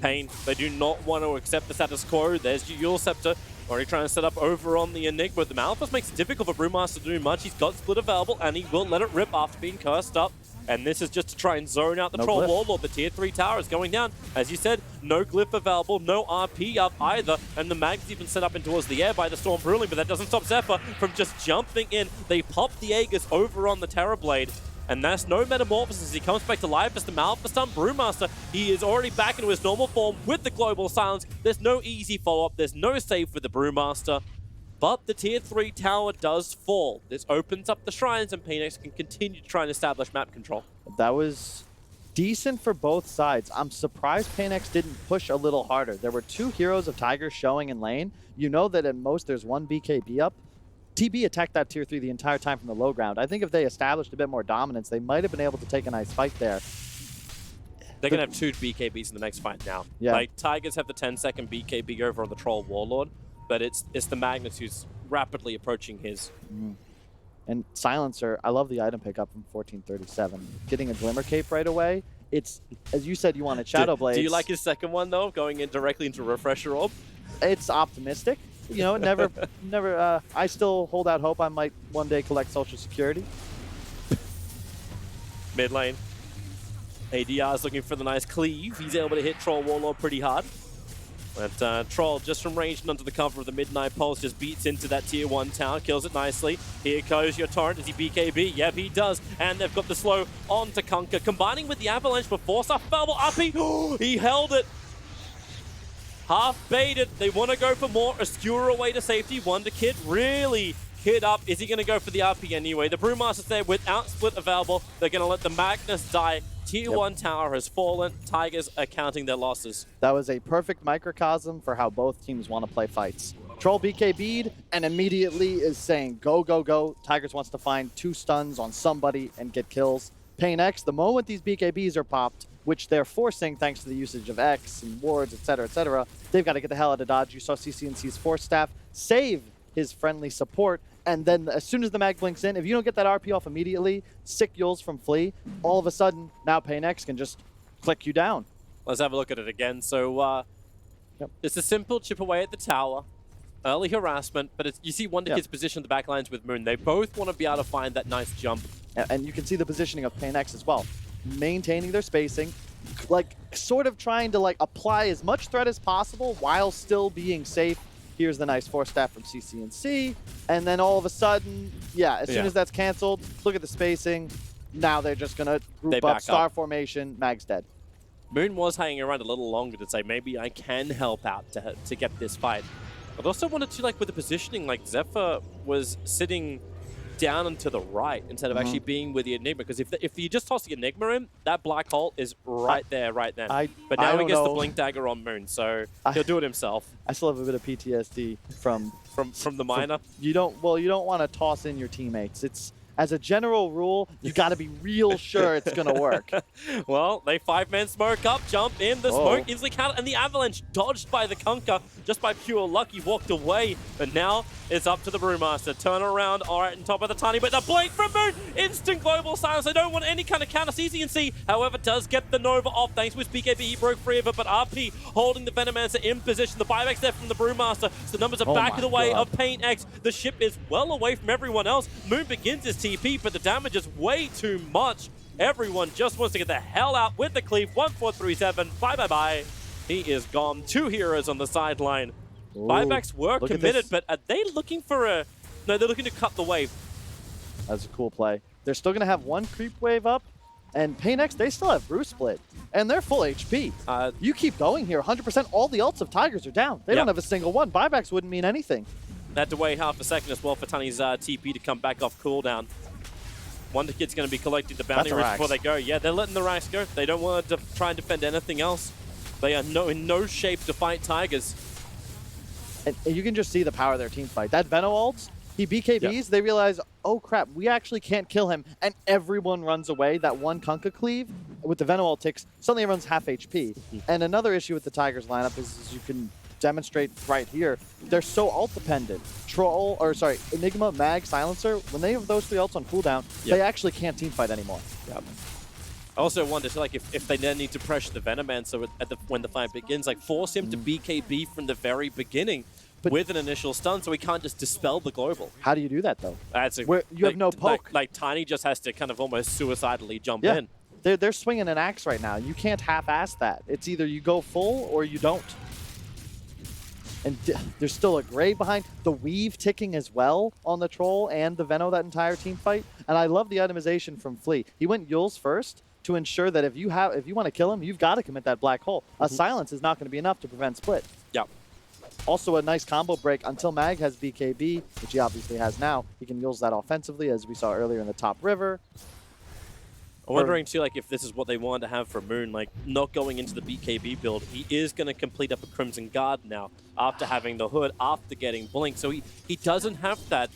paiN, they do not want to accept the status quo. There's your Eul Scepter. Already trying to set up over on the Enigma. The Malphite makes it difficult for Brewmaster to do much. He's got Split available, and he will let it rip after being cursed up. And this is just to try and zone out the Troll Warlord. The tier 3 tower is going down. As you said, no Glyph available, no RP up either. And the Mag's even set up in towards the air by the Storm Ruling, but that doesn't stop Zephyr from just jumping in. They pop the Aegis over on the Terrorblade. And that's no Metamorphosis. He comes back to life as the Malphite stun. Brewmaster, he is already back into his normal form with the Global Silence. There's no easy follow-up. There's no save for the Brewmaster. But the tier 3 tower does fall. This opens up the shrines, and paiN can continue to try and establish map control. That was decent for both sides. I'm surprised paiN didn't push a little harder. There were 2 heroes of Tigers showing in lane. You know that at most there's 1 BKB up. TB attacked that tier 3 the entire time from the low ground. I think if they established a bit more dominance, they might have been able to take a nice fight there. They're going to have 2 BKBs in the next fight now. Yeah. Like, Tigers have the 10-second BKB over on the Troll Warlord, but it's the Magnus who's rapidly approaching his. And Silencer, I love the item pickup from 1437. Getting a Glimmer Cape right away. It's, as you said, you wanted Shadow Blades. Do you like his second one, though, going in directly into Refresher Orb? It's optimistic. You know, never, I still hold out hope I might one day collect Social Security. Mid lane. ADR is looking for the nice cleave. He's able to hit Troll Warlord pretty hard. But Troll, just from range and under the cover of the Midnight Pulse, just beats into that tier 1 tower, kills it nicely. Here goes your Torrent. Does he BKB? Yep, he does. And they've got the slow on to Conquer. Combining with the Avalanche before stuff. Fallible RP. He held it. Half baited. They want to go for more. A skewer away to safety. Wonder Kid really hit up. Is he going to go for the RP anyway? The Brewmaster's there without Split available. They're going to let the Magnus die Tier 1 tower has fallen. Tigers are counting their losses. That was a perfect microcosm for how both teams want to play fights. Troll BKB'd and immediately is saying, go, go, go. Tigers wants to find 2 stuns on somebody and get kills. paiN, the moment these BKBs are popped, which they're forcing thanks to the usage of X and wards, etc., they've got to get the hell out of dodge. You saw CCNC's Force Staff save his friendly support, and then as soon as the mag blinks in, if you don't get that RP off immediately, sick Yules from Flea, all of a sudden, now paiN can just click you down. Let's have a look at it again. So it's a simple chip away at the tower. Early harassment, but you see Wonder Kid's position the backlines with Moon. They both want to be able to find that nice jump. And you can see the positioning of paiN as well. Maintaining their spacing, like sort of trying to like apply as much threat as possible while still being safe. Here's the nice Force Staff from CCNC. And then all of a sudden, as soon as that's canceled, look at the spacing. Now they're just going to group up, star formation, Mag's dead. Moon was hanging around a little longer to say, maybe I can help out to get this fight. But also wanted to, like, with the positioning, like, Zephyr was sitting down and to the right instead of actually being with the Enigma. Because if you just toss the Enigma in, that black hole is right there, right then. But now he gets the Blink Dagger on Moon, so he'll do it himself. I still have a bit of PTSD from the miner. You don't want to toss in your teammates. It's as a general rule, you got to be real sure it's going to work. Well, they 5-man smoke up, jump in, the smoke instantly counted, and the avalanche dodged by the Kunkka just by pure luck. He walked away, but now it's up to the Brewmaster. Turn around, all right, on top of the Tiny, but the blink from Moon, instant global silence. They don't want any kind of counter. CCNC, however, does get the Nova off thanks with BKB. He broke free of it, but RP holding the Venomancer in position. The buybacks there from the Brewmaster, so the numbers are back in the way of paiN. The ship is well away from everyone else. Moon begins his TP, but the damage is way too much. Everyone just wants to get the hell out with the cleave. 1437, bye-bye-bye. He is gone. 2 heroes on the sideline. Buybacks were committed, but are they looking for a... No, they're looking to cut the wave. That's a cool play. They're still going to have 1 creep wave up, and paiN, they still have Brew Split, and they're full HP. You keep going here, 100%. All the ults of Tigers are down. They don't have a single one. Buybacks wouldn't mean anything. They had to wait half a second as well for Tunny's TP to come back off cooldown. Wonder Kid's going to be collecting the bounty rings before they go. Yeah, they're letting the racks go. They don't want to try and defend anything else. They are in no shape to fight Tigers. And you can just see the power of their team fight. That Veno ult, he BKBs, they realize, oh crap, we actually can't kill him. And everyone runs away. That one Kunkka cleave with the Veno ult ticks, suddenly everyone's half HP. And another issue with the Tigers lineup is you can demonstrate right here, they're so ult dependent. Enigma, Mag, Silencer, when they have those 3 ults on cooldown, they actually can't team fight anymore. I also wonder, like, if they then need to pressure the Venomancer when the fight begins, like, force him to BKB from the very beginning with an initial stun, so he can't just dispel the global. How do you do that, though? You have no poke. Like, Tiny just has to kind of almost suicidally jump in. They're swinging an axe right now. You can't half-ass that. It's either you go full or you don't. And there's still a Grave behind. The Weave ticking as well on the Troll and the Veno that entire team fight. And I love the itemization from Flea. He went Yules first to ensure that if you want to kill him, you've got to commit that black hole. A silence is not going to be enough to prevent split. Also a nice combo break until Mag has BKB, which he obviously has now. He can use that offensively, as we saw earlier in the top river. I'm wondering too, like, if this is what they wanted to have for Moon, like, not going into the BKB build. He is going to complete up a Crimson Guard now after having the hood, after getting Blink. So he doesn't have that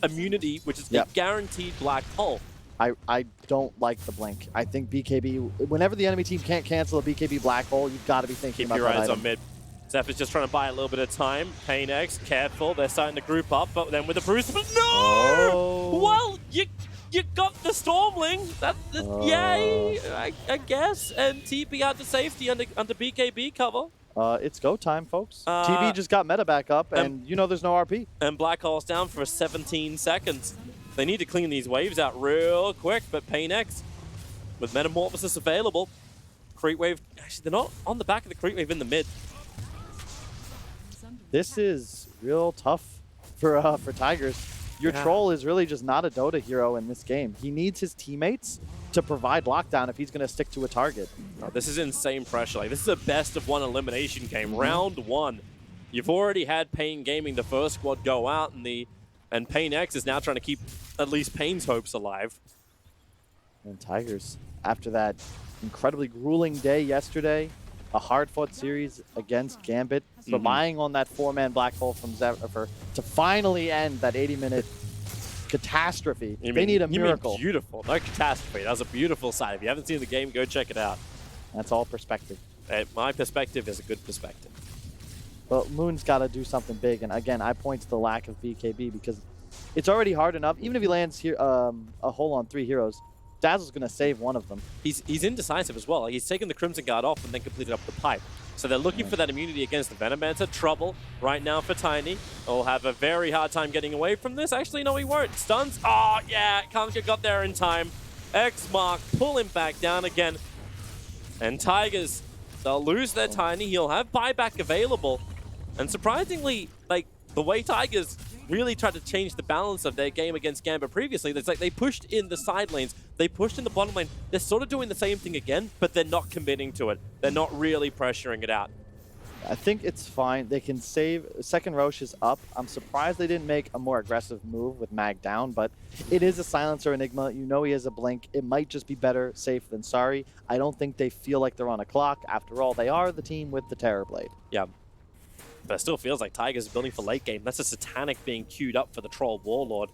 immunity, which is a guaranteed black hole. I don't like the Blink. I think BKB, whenever the enemy team can't cancel a BKB black hole, you've got to be thinking about that. Keep your eyes item. on mid. Zephyr's just trying to buy a little bit of time. paiN, careful. They're starting to group up, but then with the Bruce, but no! Well, you got the Stormling. Yay, I guess. And TP out to safety under BKB cover. It's go time, folks. TB just got meta back up, and you know there's no RP. And Black Hole's down for 17 seconds. They need to clean these waves out real quick, but paiN, with Metamorphosis available, Creep Wave, actually they're not on the back of the Creep Wave in the mid. This is real tough for Tigers. Your Troll is really just not a Dota hero in this game. He needs his teammates to provide lockdown if he's going to stick to a target. Oh, this is insane pressure. Like, this is a best-of-1 elimination game. Round 1. You've already had paiN Gaming, the first squad, go out, and paiN is now trying to keep at least paiN's hopes alive. And Tigers, after that incredibly grueling day yesterday, a hard-fought series against Gambit, relying on that 4-man black hole from Zephyr to finally end that 80-minute catastrophe. They need a miracle. You mean beautiful, no catastrophe. That was a beautiful sight. If you haven't seen the game, go check it out. That's all perspective. My perspective is a good perspective. But Moon's got to do something big, and again, I point to the lack of BKB because it's already hard enough. Even if he lands here a hole on 3 heroes, Dazzle's going to save one of them. He's indecisive as well. Like, he's taken the Crimson Guard off and then completed up the pipe. So they're looking for that immunity against the Venomancer. Trouble right now for Tiny. He'll have a very hard time getting away from this. Actually, no, he won't. Stuns. Oh, yeah. Kanka got there in time. X-Mark pull him back down again. And Tigers, they'll lose their Tiny. He'll have buyback available. And surprisingly, like, the way Tigers really tried to change the balance of their game against Gambit previously, it's like they pushed in the side lanes, they pushed in the bottom lane. They're sort of doing the same thing again, but they're not committing to it. They're not really pressuring it out. I think it's fine. They can save. Second Roche is up. I'm surprised they didn't make a more aggressive move with Mag down, but it is a Silencer Enigma. You know he has a blink. It might just be better safe than sorry. I don't think they feel like they're on a clock. After all, they are the team with the Terror Blade. Yeah. But it still feels like Tigers are building for late game. That's a Satanic being queued up for the Troll Warlord.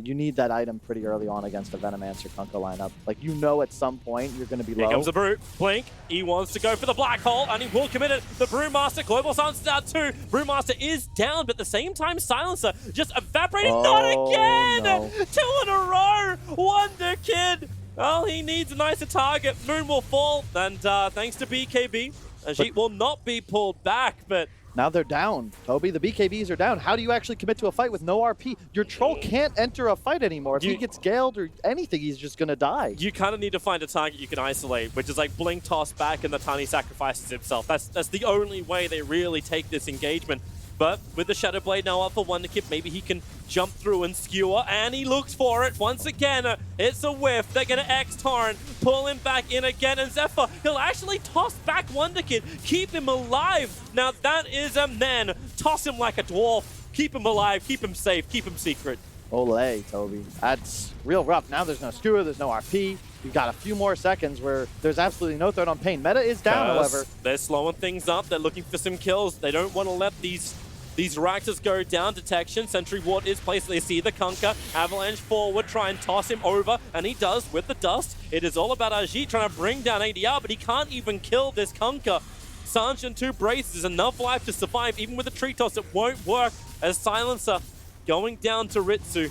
You need that item pretty early on against a Venomancer Kunkka lineup. Like, you know at some point you're going to be low. Here comes the Brute. Blink. He wants to go for the Black Hole, and he will commit it. The Brewmaster. Global Silencer's down too. Brewmaster is down, but at the same time, Silencer just evaporating. Not again! No. 2 in a row! Wonder Kid! All he needs a nicer target. Moon will fall, and thanks to BKB, Ajit will not be pulled back, but... Now they're down, Toby. The BKBs are down. How do you actually commit to a fight with no RP? Your Troll can't enter a fight anymore. If he gets galed or anything, he's just going to die. You kind of need to find a target you can isolate, which is like Blink toss back and the Tiny sacrifices himself. That's the only way they really take this engagement. But with the Shadow Blade now up for Wonderkid, maybe he can jump through and skewer, and he looks for it once again. It's a whiff. They're going to X-Torrent, pull him back in again, and Zephyr, he'll actually toss back Wonderkid, keep him alive. Now that is a man. Toss him like a dwarf. Keep him alive, keep him safe, keep him secret. Olay, Toby. That's real rough. Now there's no skewer, there's no RP. You've got a few more seconds where there's absolutely no threat on paiN. Meta is down, however. They're slowing things up. They're looking for some kills. They don't want to let these Raptors go down. Detection. Sentry Ward is placed. They see the Kunkka. Avalanche forward. Try and toss him over. And he does with the dust. It is all about Ajit trying to bring down ADR, but he can't even kill this Kunkka. Sanj and 2 braces. Enough life to survive. Even with the tree toss, it won't work. As Silencer going down to Ritsu.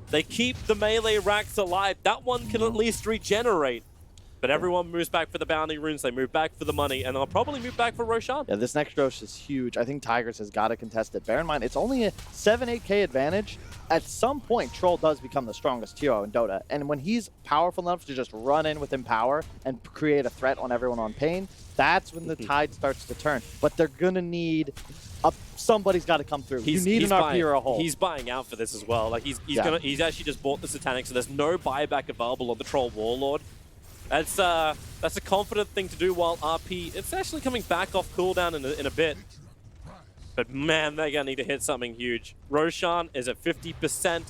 They keep the melee racks alive. That one can at least regenerate. But everyone moves back for the bounty runes. They move back for the money, and they'll probably move back for Roshan. Yeah, this next Roche is huge. I think Tigers has got to contest it. Bear in mind, it's only a 7-8K advantage. At some point, Troll does become the strongest hero in Dota. And when he's powerful enough to just run in with Empower and create a threat on everyone on paiN, that's when the tide starts to turn. But they're going to need... somebody's got to come through. You need an RP or a hole. He's buying out for this as well. Like he's actually just bought the Satanic, so there's no buyback available on the Troll Warlord. That's a confident thing to do while RP, it's actually coming back off cooldown in a bit. But man, they're going to need to hit something huge. Roshan is at 50%.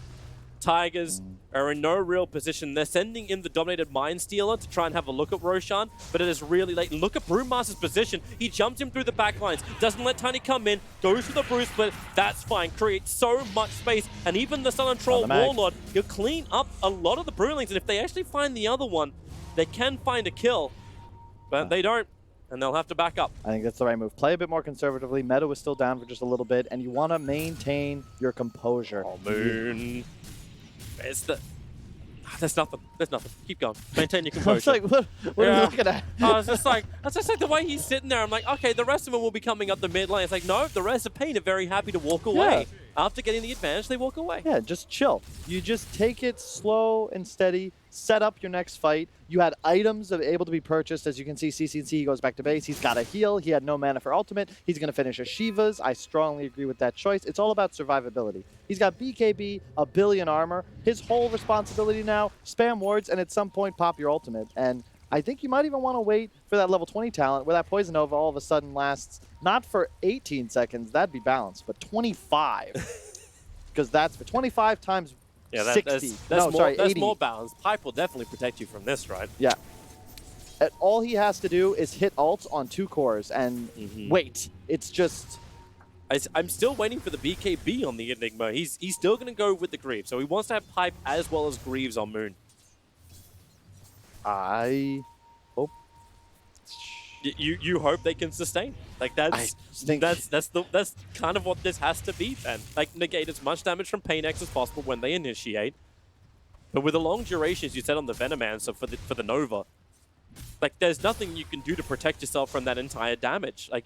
Tigers are in no real position. They're sending in the Dominated Mind Stealer to try and have a look at Roshan, but it is really late. And look at Brewmaster's position. He jumps him through the back lines, doesn't let Tiny come in, goes for the Brew Split. That's fine. Creates so much space. And even the Sun Troll Warlord, he'll clean up a lot of the Brewlings. And if they actually find the other one, they can find a kill, but they don't. And they'll have to back up. I think that's the right move. Play a bit more conservatively. Meta was still down for just a little bit, and you want to maintain your composure. Oh, Moon. There's nothing. There's nothing. Keep going. Maintain your composure. I was like, what are you looking at? I was just like, the way he's sitting there. I'm like, okay, the rest of them will be coming up the mid lane. It's like, no, the rest of paiN are very happy to walk away. Yeah. After getting the advantage, they walk away. Yeah, just chill. You just take it slow and steady. Set up your next fight. You had items able to be purchased. As you can see, CCC goes back to base. He's got a heal. He had no mana for ultimate. He's going to finish a Shiva's. I strongly agree with that choice. It's all about survivability. He's got BKB, a billion armor. His whole responsibility now, spam wards, and at some point pop your ultimate. And I think you might even want to wait for that level 20 talent where that Poison Nova all of a sudden lasts not for 18 seconds. That'd be balanced, but 25. Because that's for 25 times Yeah, 60. that's No, more, sorry, that's 80. more balanced. Pipe will definitely protect you from this, right? Yeah. And all he has to do is hit ult on 2 cores and wait. It's just... I'm still waiting for the BKB on the Enigma. He's still going to go with the Greaves. So he wants to have Pipe as well as Greaves on Moon. I hope... You hope they can sustain. Like that's kind of what this has to be then. Like negate as much damage from paiN as possible when they initiate. But with the long durations you said on the Venomancer for the Nova, like there's nothing you can do to protect yourself from that entire damage. Like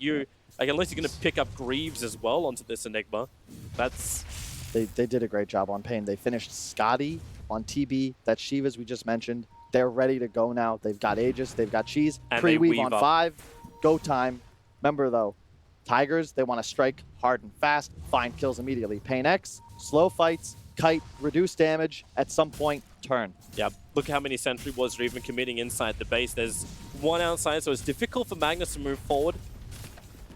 unless you're gonna pick up Greaves as well onto this Enigma, that's... They did a great job on paiN. They finished Scotty on TB, that Shivas we just mentioned. They're ready to go now. They've got Aegis, they've got Cheese. Pre-weave on 5, go time. Remember though, Tigers, they want to strike hard and fast, find kills immediately. paiN, slow fights, kite, reduce damage, at some point, turn. Yeah, look how many sentry wards are even committing inside the base. There's one outside, so it's difficult for Magnus to move forward.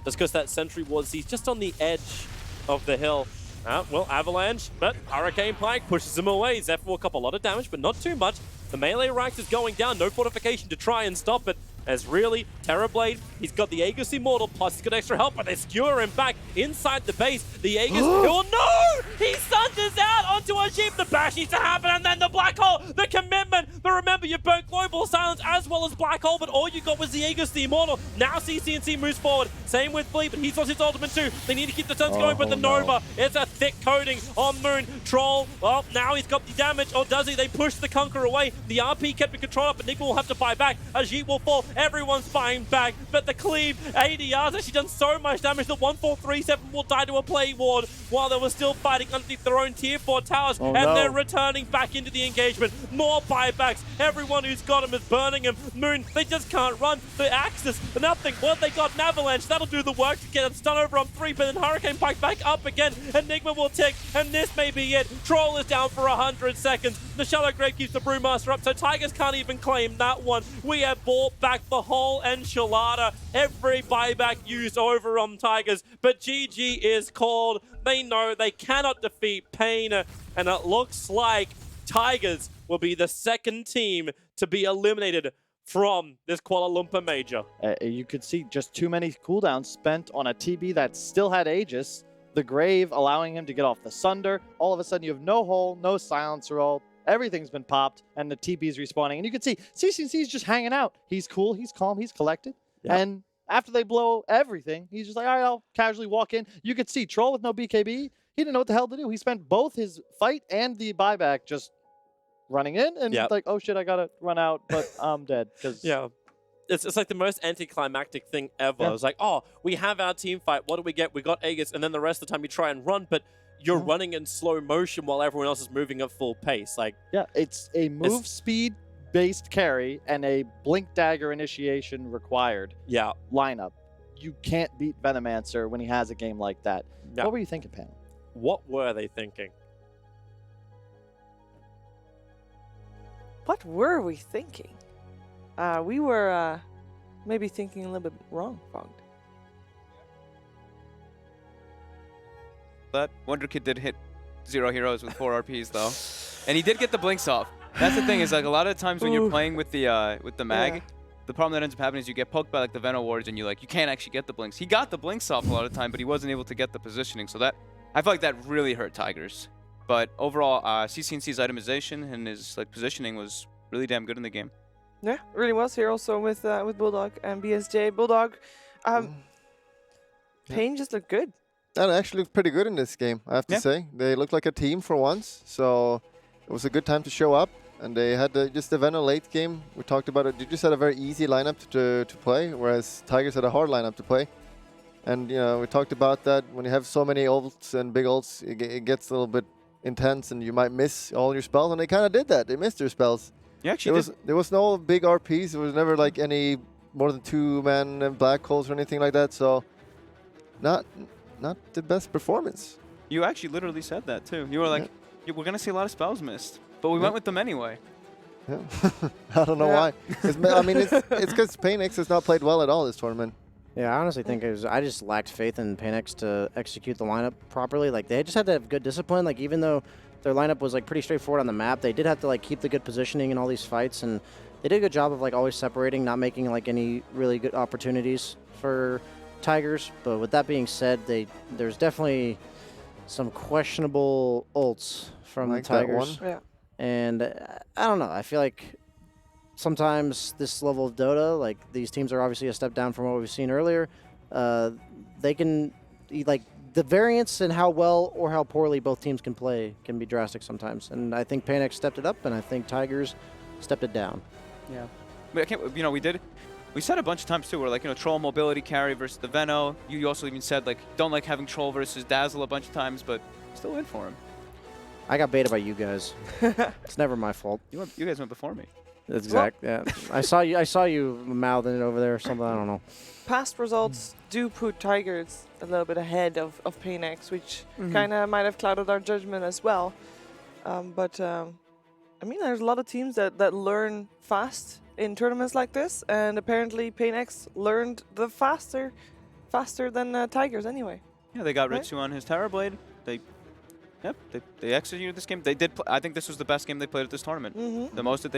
Just because that sentry wards, he's just on the edge of the hill. Well, Avalanche, but Hurricane Pike pushes him away. Zephyr will cop a lot of damage, but not too much. The melee Rax is going down. No fortification to try and stop it. As really, Terrorblade, he's got the Aegis Immortal, plus he's got extra help, but they skewer him back inside the base. The Aegis, oh no! He sunders out onto a Jeep. The bash needs to happen, and then the Black Hole, the commitment. But remember, you burnt Global Silence as well as Black Hole, but all you got was the Aegis, the Immortal. Now CCNC moves forward. Same with Fleet, but he's lost his ultimate too. They need to keep the turns going, but the Nova, it's a thick coating on Moon. Troll, well, now he's got the damage, or does he? They push the Conqueror away. The RP kept in control up, but Enigma will have to buy back. Ajit will fall. Everyone's buying back, but the Cleave ADR's actually done so much damage that 1437 will die to a play ward while they were still fighting underneath their own tier 4 towers, they're returning back into the engagement. More buybacks. Everyone who's got him is burning him. Moon, they just can't run. The Axis, nothing. Well, they got an Avalanche. That'll do the work to get a stun over on 3, but then Hurricane Pike back up again. Enigma will tick, and this may be it. Troll is down for 100 seconds. The Shallow Grave keeps the Brewmaster up, so Tigers can't even claim that one. We have bought back the whole enchilada. Every buyback used over on Tigers, but GG is called. They know they cannot defeat paiN, and it looks like Tigers will be the second team to be eliminated from this Kuala Lumpur Major. You could see just too many cooldowns spent on a TB that still had Aegis. The Grave allowing him to get off the Sunder. All of a sudden you have no hole, no silencer ult. Everything's been popped, and the TB's respawning. And you can see CCNC's just hanging out. He's cool, he's calm, he's collected. Yep. And after they blow everything, he's just like, all right, I'll casually walk in. You could see Troll with no BKB. He didn't know what the hell to do. He spent both his fight and the buyback just running in and like, oh shit, I gotta run out, but I'm dead. Yeah. It's like the most anticlimactic thing ever. It's like, oh, we have our team fight. What do we get? We got Aegis, and then the rest of the time you try and run, but you're running in slow motion while everyone else is moving at full pace. Like, yeah, it's a move speed based carry and a blink dagger initiation required lineup. You can't beat Venomancer when he has a game like that. Yeah. What were you thinking, paiN? What were they thinking? What were we thinking? We were maybe thinking a little bit wrong, Fogged. That Wonder Kid did hit 0 heroes with 4 RPs though, and he did get the blinks off. That's the thing, is like a lot of times when you're playing with the mag, the problem that ends up happening is you get poked by like the Veno wards and you can't actually get the blinks. He got the blinks off a lot of the time, but he wasn't able to get the positioning. So that, I feel like that really hurt Tigers. But overall, CCNC's itemization and his positioning was really damn good in the game. Yeah, really was here also with Bulldog and BSJ. Bulldog, paiN just looked good. That actually looked pretty good in this game, I have to say. They looked like a team for once, so it was a good time to show up. And they had just the Veno late game. We talked about it. They just had a very easy lineup to play, whereas Tigers had a hard lineup to play. And we talked about that. When you have so many ults and big ults, it gets a little bit intense, and you might miss all your spells. And they kind of did that. They missed their spells. Yeah, actually, there was no big RPs. There was never any more than 2-man black holes or anything like that. So, not the best performance. You actually literally said that too. You were like, we're gonna see a lot of spells missed, but we went with them anyway. Yeah. I don't know why. I mean, it's because paiN has not played well at all this tournament. Yeah, I honestly think I just lacked faith in paiNX to execute the lineup properly. Like, they just had to have good discipline. Like, even though their lineup was like pretty straightforward on the map, they did have to like keep the good positioning in all these fights, and they did a good job of like always separating, not making like any really good opportunities for Tigers. But with that being said, there's definitely some questionable ults from Like the that Tigers. one. Yeah. And I don't know. I feel like sometimes this level of Dota, like these teams are obviously a step down from what we've seen earlier. They can, like, the variance in how well or how poorly both teams can play can be drastic sometimes. And I think paiNX stepped it up, and I think Tigers stepped it down. Yeah. But I can't, you know, we said a bunch of times too, where like, you know, Troll mobility carry versus the Veno. You also even said like, don't like having Troll versus Dazzle a bunch of times, but still in for him. I got baited by you guys. It's never my fault. You guys went before me. That's exact. Yeah. I saw you mouthing it over there or something. I don't know. Past results do put Tigers a little bit ahead of paiNX, which kind of might have clouded our judgment as well. I mean, there's a lot of teams that learn fast in tournaments like this, and apparently paiNX learned the faster than Tigers anyway. Yeah, they got Right. Ritsu on his Terror Blade. They executed this game. They did. I think this was the best game they played at this tournament. The most that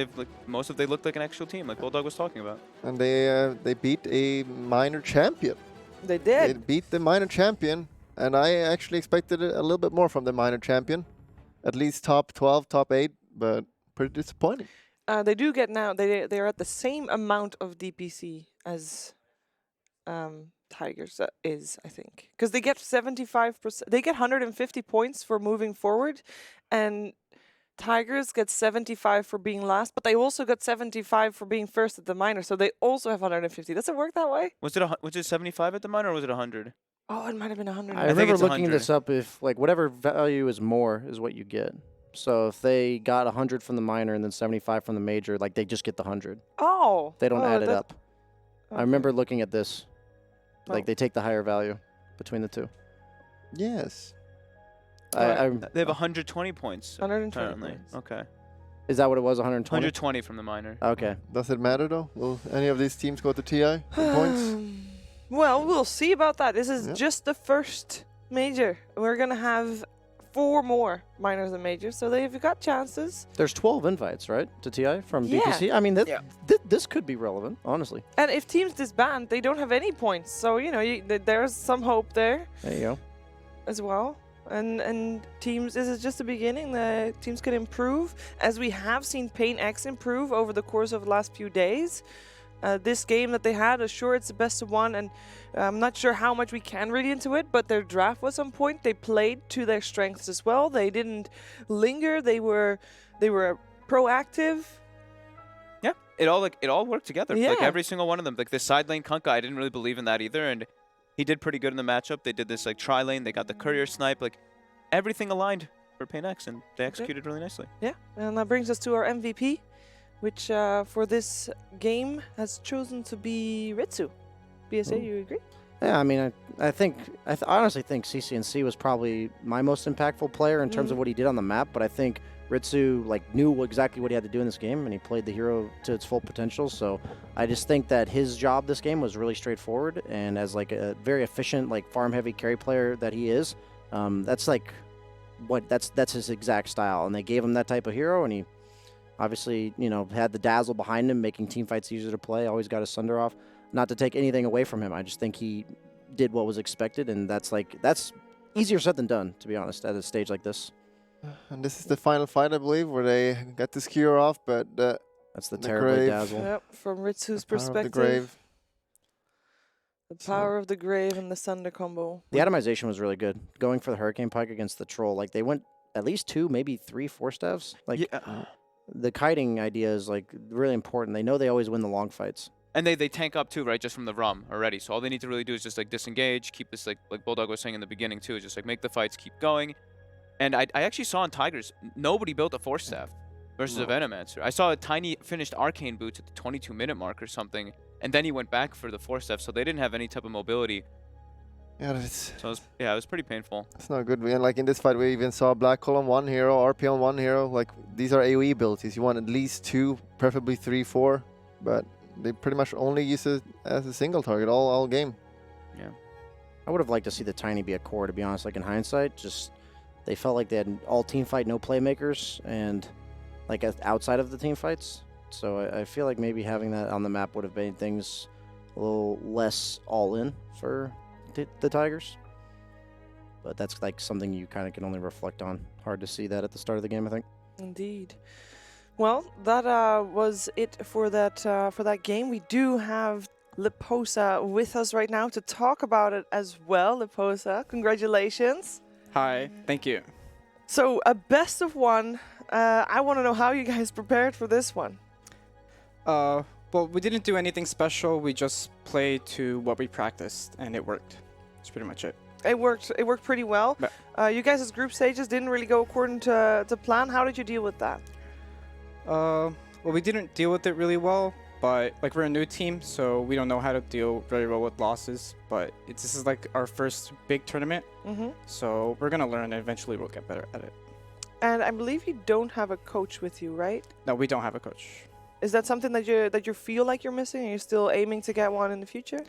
they looked like an actual team, like Bulldog was talking about. And they beat a minor champion. They They did. beat the minor champion, and I actually expected a little bit more from the minor champion. At least top 12, top 8, but pretty disappointing. They do get now. They're at the same amount of DPC as Tigers is, I think, because they get 75%. They get 150 points for moving forward, and Tigers get 75 for being last, but they also got 75 for being first at the minor, so they also have 150. Does it work that way? Was it 75 at the minor or was it 100? Oh, it might have been 100. I think remember it's looking 100. this up. If like whatever value is more is what you get. So if they got 100 from the minor and then 75 from the major, like they just get the 100. Oh, They don't add it up. Okay. I remember looking at this. Like Oh. they take the higher value between the two. Yes. I They have 120 points 120 apparently. points. Okay. Is that what it was? 120. 120 from the minor. Okay. Does it matter though? Will any of these teams go to TI for points? Well, we'll see about that. This is Yeah. just the first major. We're gonna have 4 more minors and majors, so they've got chances. There's 12 invites, right, to TI from Yeah. DPC. I mean, Yeah. this could be relevant, honestly. And if teams disband, they don't have any points. So you know, there's some hope there There you go. as well. And teams, this is just the beginning. The teams can improve, as we have seen paiNX improve over the course of the last few days. This game that they had, sure, it's the best of one, and I'm not sure how much we can read into it, but their draft was on point. They played to their strengths as well. They didn't linger. They were proactive. Yeah, it all worked together. Like Yeah. every single one of them. Like the side lane Kunkka, I didn't really believe in that either, and he did pretty good in the matchup. They did this like tri lane. They got the courier snipe. Like everything aligned for paiNX, and they executed really nicely. Yeah, and that brings us to our MVP, which for this game has chosen to be Ritsu. BSA, you agree? Yeah, I mean, I honestly think CCNC was probably my most impactful player in terms of what he did on the map, but I think Ritsu like knew exactly what he had to do in this game, and he played the hero to its full potential. So I just think that his job this game was really straightforward, and as like a very efficient, like farm-heavy carry player that he is, that's like that's his exact style, and they gave him that type of hero, and he obviously, you know, had the Dazzle behind him, making team fights easier to play. Always got his Sunder off. Not to take anything away from him, I just think he did what was expected, and that's easier said than done, to be honest, at a stage like this. And this is the final fight, I believe, where they got the skewer off, but That's the The terrible grave. Dazzle. Yep, from Ritsu's power of the perspective. grave. The power of the grave and the Sunder combo. The atomization was really good. Going for the Hurricane Pike against the Troll, like they went at least 2, maybe 3 4-staffs. Like Yeah. the kiting idea is like really important. They know they always win the long fights. And they tank up too, right? Just from the RUM already. So all they need to really do is just like disengage, keep this like Bulldog was saying in the beginning too, just like make the fights keep going. And I actually saw in Tigers, nobody built a Force Staff versus a Venomancer. I saw a tiny finished Arcane Boots at the 22-minute mark or something, and then he went back for the Force Staff, so they didn't have any type of mobility. Yeah, that's So it was pretty painful. it's not good. And like in this fight, we even saw Black Hole on one hero, RP on one hero. Like these are AoE abilities. You want at least 2, preferably 3, 4, but they pretty much only use it as a single target all game. Yeah. I would have liked to see the Tiny be a core, to be honest. Like in hindsight, just they felt like they had all team fight, no playmakers, and like outside of the team fights. So I feel like maybe having that on the map would have made things a little less all in for the Tigers. But that's like something you kind of can only reflect on. Hard to see that at the start of the game, I think. Indeed. Well, that was it for that game. We do have Liposa with us right now to talk about it as well. Liposa, congratulations. Hi, thank you. So a best of one. I want to know how you guys prepared for this one. Well, we didn't do anything special. We just played to what we practiced, and it worked. That's pretty much it. It worked pretty well. You guys' group stages didn't really go according to plan. How did you deal with that? Well, we didn't deal with it really well, but like we're a new team, so we don't know how to deal very well with losses. But this is like our first big tournament, so we're gonna learn, and eventually we'll get better at it. And I believe you don't have a coach with you, right? No, we don't have a coach. Is that something that you feel like you're missing? Are you still aiming to get one in the future?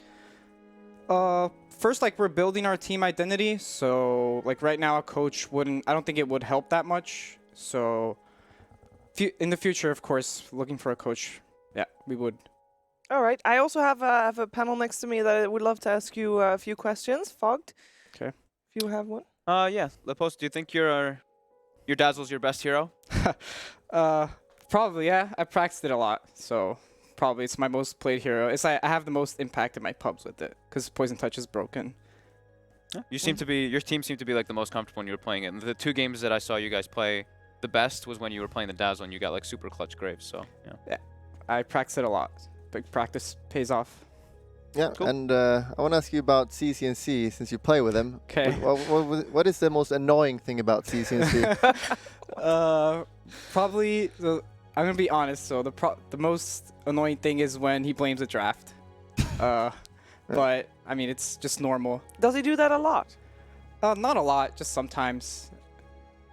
First, like we're building our team identity, so like right now a coach I don't think it would help that much. So in the future, of course, looking for a coach, yeah, we would. All right. I also have a panel next to me that I would love to ask you a few questions. Fogged. Okay. If you have one. Yeah. Lepos, do you think your Dazzle's your best hero? Probably, yeah. I practiced it a lot, so probably it's my most played hero. I have the most impact in my pubs with it because Poison Touch is broken. Yeah. Your team seemed to be like the most comfortable when you were playing it. And the 2 games that I saw you guys play the best was when you were playing the Dazzle and you got like super clutch Graves. So yeah, I practice it a lot. Big practice pays off. Yeah, Cool. and I want to ask you about CCNC since you play with them. Okay. What is the most annoying thing about CCNC? Probably I'm gonna be honest. So the most annoying thing is when he blames the draft. But I mean it's just normal. Does he do that a lot? Not a lot, just sometimes.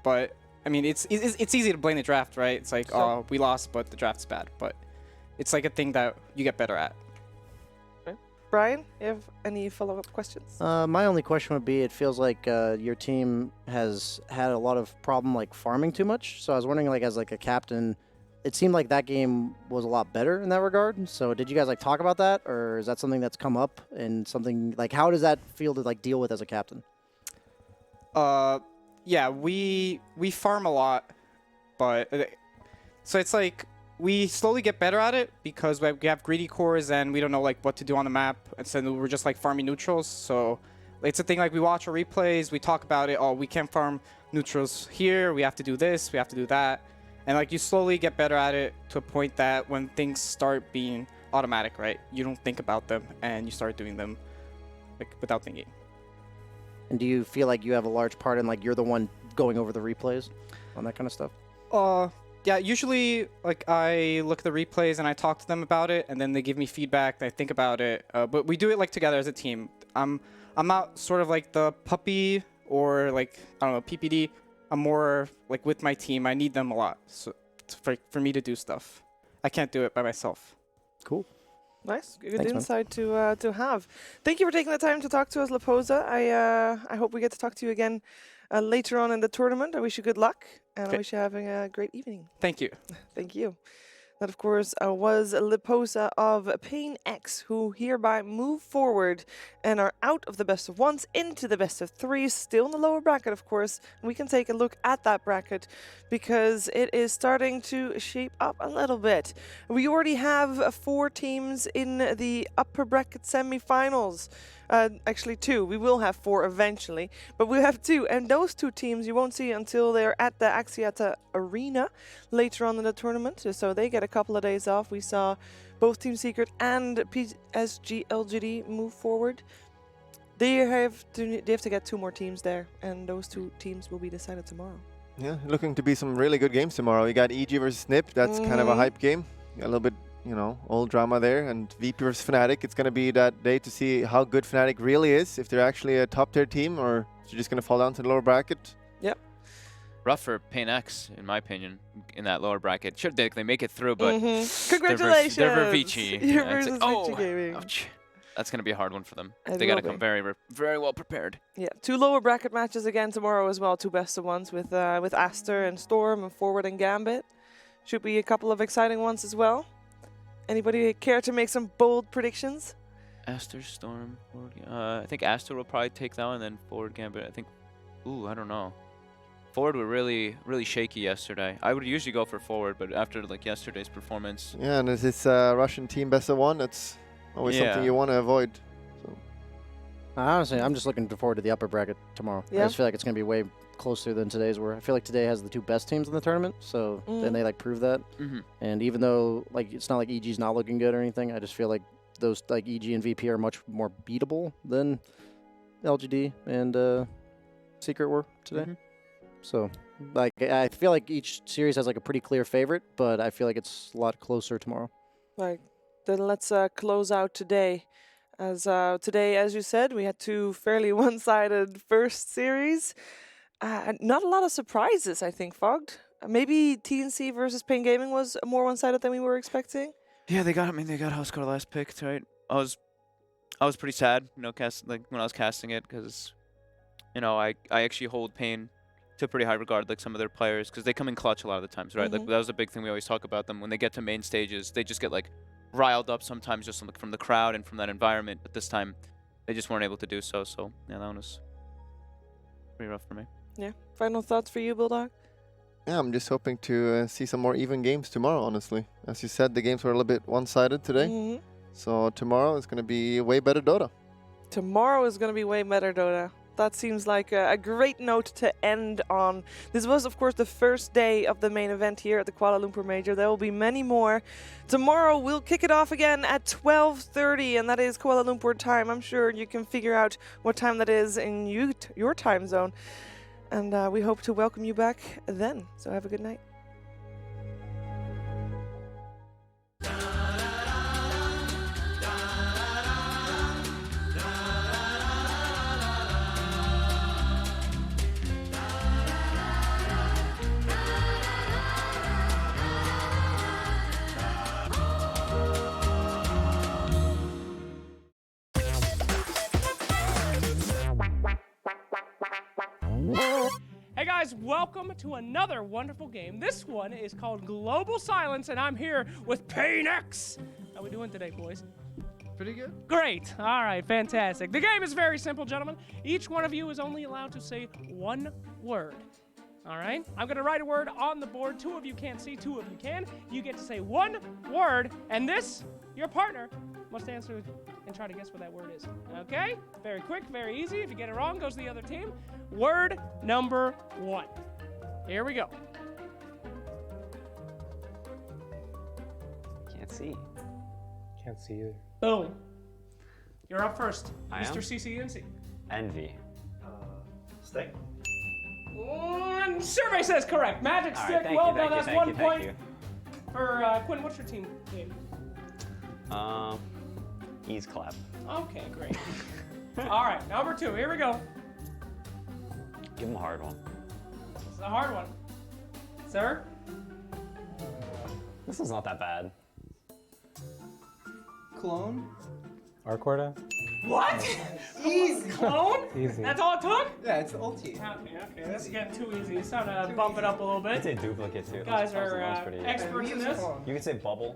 But I mean it's easy to blame the draft, right? It's like oh we lost, but the draft's bad. But it's like a thing that you get better at. Brian, you have any follow-up questions? My only question would be, it feels like your team has had a lot of problem like farming too much. So I was wondering, like as like a captain, it seemed like that game was a lot better in that regard. So did you guys like talk about that, or is that something that's come up and something like how does that feel to like deal with as a captain? Yeah, we farm a lot, but so it's like we slowly get better at it because we have greedy cores and we don't know like what to do on the map, and so we're just like farming neutrals. So it's a thing like we watch our replays, we talk about it. Oh, we can't farm neutrals here. We have to do this. We have to do that, and like you slowly get better at it to a point that when things start being automatic, right? You don't think about them and you start doing them like without thinking. And do you feel like you have a large part in like you're the one going over the replays on that kind of stuff? Yeah, usually like I look at the replays and I talk to them about it, and then they give me feedback. I think about it, but we do it like together as a team. I'm not sort of like the puppy or like I don't know PPD. I'm more like with my team. I need them a lot, so for me to do stuff. I can't do it by myself. Cool. Nice, good Thanks, insight to have. Thank you for taking the time to talk to us, Liposa. I hope we get to talk to you again later on in the tournament. I wish you good luck, and I wish you having a great evening. Thank you. Thank you. That, of course, was Liposa of paiN, who hereby move forward and are out of the best of ones into the best of threes, still in the lower bracket, of course. We can take a look at that bracket because it is starting to shape up a little bit. We already have 4 teams in the upper bracket semifinals. Actually 2. We will have 4 eventually, but we have 2, and those 2 teams you won't see until they're at the Axiata Arena later on in the tournament, so they get a couple of days off. We saw both Team Secret and PSG LGD move forward. They have to get 2 more teams there, and those 2 teams will be decided tomorrow. Yeah, looking to be some really good games tomorrow. You got EG versus Snip. That's kind of a hype game. Got a little bit, you know, old drama there. And VP versus Fnatic. It's going to be that day to see how good Fnatic really is. If they're actually a top tier team or if they're just going to fall down to the lower bracket. Yep. Rough for paiN, in my opinion, in that lower bracket. Sure, they make it through, but Congratulations! they're Vervici. You're Yeah, it's versus like, Vici Gaming. ouch. That's going to be a hard one for them. It They got to will come be. very well prepared. Yeah, 2 lower bracket matches again tomorrow as well. 2 best of ones with Aster and Storm and Forward and Gambit. Should be a couple of exciting ones as well. Anybody care to make some bold predictions? Aster, Storm, Forward. I think Aster will probably take that one, and then Forward Gambit. I think. Ooh, I don't know. Forward were really shaky yesterday. I would usually go for Forward, but after like yesterday's performance. Yeah, and it's this Russian team best of one. That's always something you want to avoid. So. Honestly, I'm just looking forward to the upper bracket tomorrow. Yeah. I just feel like it's going to be way closer than today's were. I feel like today has the 2 best teams in the tournament, so then they like prove that. And even though like it's not like EG's not looking good or anything, I just feel like those like EG and VP are much more beatable than LGD and Secret were today. So like I feel like each series has like a pretty clear favorite, but I feel like it's a lot closer tomorrow. Right. Then let's close out today. As today, as you said, we had 2 fairly one-sided first series. Not a lot of surprises, I think, Fogged. Maybe TNC versus paiN Gaming was more one-sided than we were expecting. Yeah, they got. I mean, they got Huskar last picked, right? I was pretty sad, when I was casting it, because, I actually hold paiN to a pretty high regard, like some of their players, because they come in clutch a lot of the times, right? Like that was a big thing we always talk about them. When they get to main stages, they just get like riled up sometimes just from the crowd and from that environment. But this time, they just weren't able to do so. So yeah, that one was pretty rough for me. Yeah. Final thoughts for you, Bulldog? Yeah, I'm just hoping to see some more even games tomorrow, honestly. As you said, the games were a little bit one-sided today. So tomorrow is going to be way better Dota. Tomorrow is going to be way better Dota. That seems like a great note to end on. This was, of course, the first day of the main event here at the Kuala Lumpur Major. There will be many more. Tomorrow, we'll kick it off again at 12:30, and that is Kuala Lumpur time. I'm sure you can figure out what time that is in your time zone. And we hope to welcome you back then. So have a good night. Hey guys, welcome to another wonderful game. This one is called Global Silence, and I'm here with paiN. How we doing today, boys? Pretty good. Great. All right, fantastic. The game is very simple, gentlemen. Each one of you is only allowed to say one word. All right? I'm going to write a word on the board. 2 of you can't see, 2 of you can. You get to say one word, and this, your partner, must answer and try to guess what that word is. Okay? Very quick, very easy. If you get it wrong, goes to the other team. Word number 1. Here we go. Can't see. Can't see either. Boom. You're up first, I Mr. am? CCNC. Envy. Stick. Survey says correct. Magic All stick. right, thank Well you, done. thank That's you, 1 thank point. you. For Quinn, what's your team name? Ease clap. Okay, great. All right, number 2. Here we go. Give him a hard one. This is a hard one. Sir? This is not that bad. Clone. Arcorda? What? Easy. Clone? Easy. That's all it took? Yeah, it's the ulti. Okay, this is getting too easy. It's time to bump it up a little You could bit. say duplicate too. You guys That was are pretty experts in this. You could say bubble.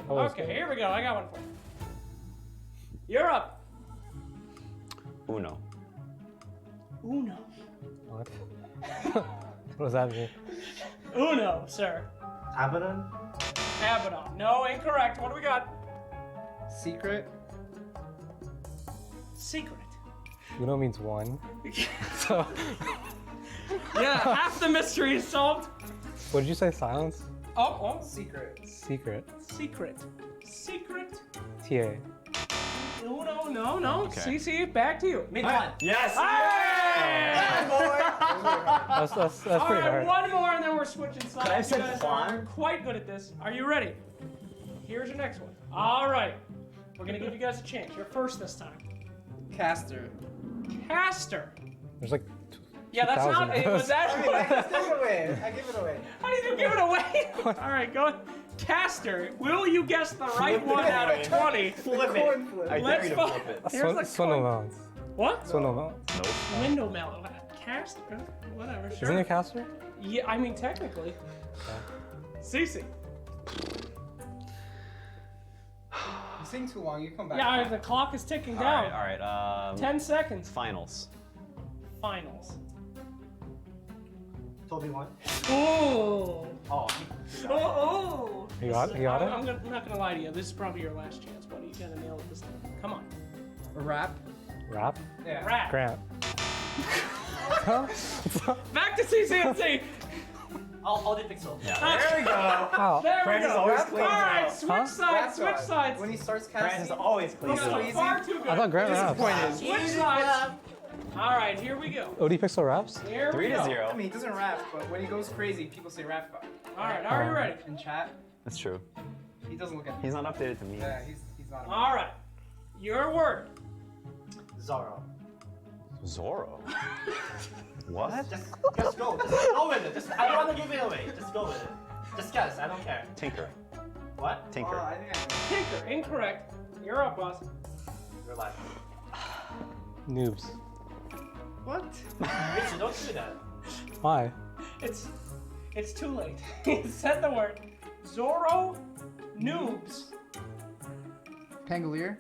Okay, here we go. I got one for you. You're up. Uno. Uno. What? What does that mean? Uno, sir. Abaddon. Abaddon. No, incorrect. What do we got? Secret. Secret. Uno means one. So, Yeah, half the mystery is solved. what did you say? Silence? Oh, Secret. Secret. secret. Secret. TA. Uno, no. Okay. CC, back to you. Mid one. Yes! Hey! That's All pretty right, hard. one more and then we're switching sides. Could I have said You guys Juan? are quite good at this. Are you ready? Here's your next one. All right. We're going to give you guys a chance. You're first this time. Caster. Caster. There's like Yeah, that's 2,000 not it. Was that I give it away. I give it away. How did you give it away? All right, go Caster, will you guess the right one out of 20? Flip it. I dare Let's you to find. flip it. Here's the Swindle coin. Melons. What? Swindle Melons. Nope. Window mellow. Caster? Whatever. Sure. Isn't it caster? Yeah, I mean technically. Cece. You sing too long, you come back. Yeah, the clock is ticking down. All right. 10 seconds. Finals. Finals. Toby won. Oh. Oh. Oh. He got it? I'm not gonna lie to you. This is probably your last chance, buddy. You gotta nail it this time. Come on. A rap. Rap? Yeah. Rap. Grant. Back to CCNC. I'll do pixel. Yeah. There we go. How? There we Francis go. always All cleans right, up. switch Huh? sides. Switch sides. When he starts casting. Francis always cleans This up. is far too good. I thought Grant raps. Disappointed. Switch sides. All right, here we go. OD Pixel raps? Here we 3 to go. 0. I mean, he doesn't rap, but when he goes crazy, people say rap god. All right, are you ready? In chat, That's true. he doesn't look at me. He's not updated to me. Yeah, he's not. All right. Your word. Zorro. Zorro. What? Just go. Just go with it. I don't want to give it away. Just go with it. Just guess. I don't care. Tinker. What? Tinker. I think I know. Tinker. Incorrect. You're up, boss. Relax. Noobs. What? Richard, don't do that. Why? It's too late. Said the word. Zorro Noobs. Pangolier.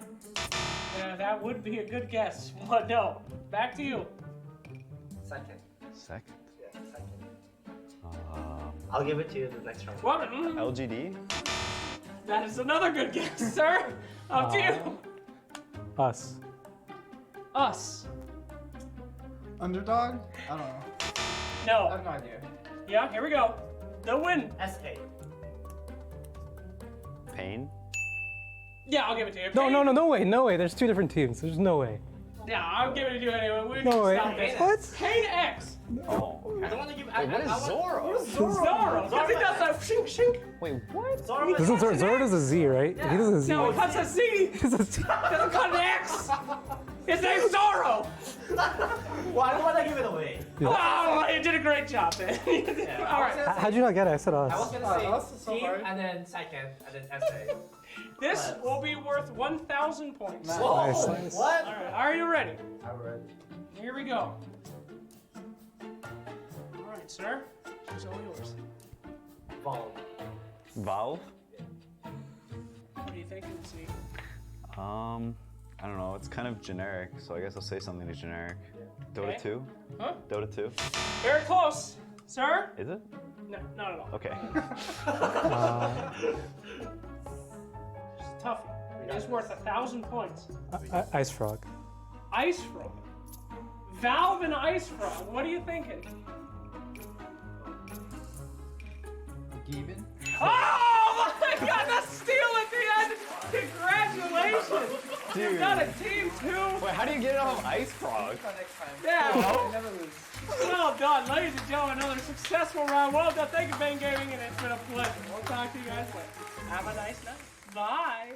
Yeah, that would be a good guess. But no. Back to you. Second. Second. Yeah, second. I'll give it to you the next round. What? LGD. That is another good guess, sir. Up to you. Us. Us. Underdog? I don't know. I No. have no idea. Yeah, here we go. The win. SA. paiN. Yeah, I'll give it to you. No way, no way. There's two different teams. There's no way. Yeah, I'll give it to you anyway. We No way. stop this. What? paiN X. Oh. I don't want to give. Wait, what is Zorro? Zorro. Because he does that shink shink. Wait, what? Zorro Doesn't Zoro does a Z, right? He does a Z. No, he cuts a Z. He does a Z. Doesn't cut an X. His name's Zorro. Well, I don't want to give it away. Oh, you did a great job, man. All right. How'd you not get it? I said us. I was gonna say us is so team hard. and then second and then SA. This will be worth 1,000 points. Nice. All Nice, nice. What? right. Are you ready? I'm ready. Here we go. All right, sir. It's all yours. Ball. Valve. What do you think, Lucy? I don't know. It's kind of generic, so I guess I'll say something that's generic. Dota Okay. 2. Huh? Dota 2. Very close, sir. Is it? No, not at all. Okay. It's a toughie. It is worth 1,000 points. Ice Frog. Ice Frog. Valve and Ice Frog. What are you thinking? Given. Oh my God! The steal at the end. Congratulations. You Dude. got a team too. Wait, how do you get it off Ice Frog? Next time. Yeah. Never lose. Well done, ladies and gentlemen. Another successful round. Well done. Thank you, paiN Gaming, and it's been a pleasure. We'll talk to you guys later. Have a nice night. Bye.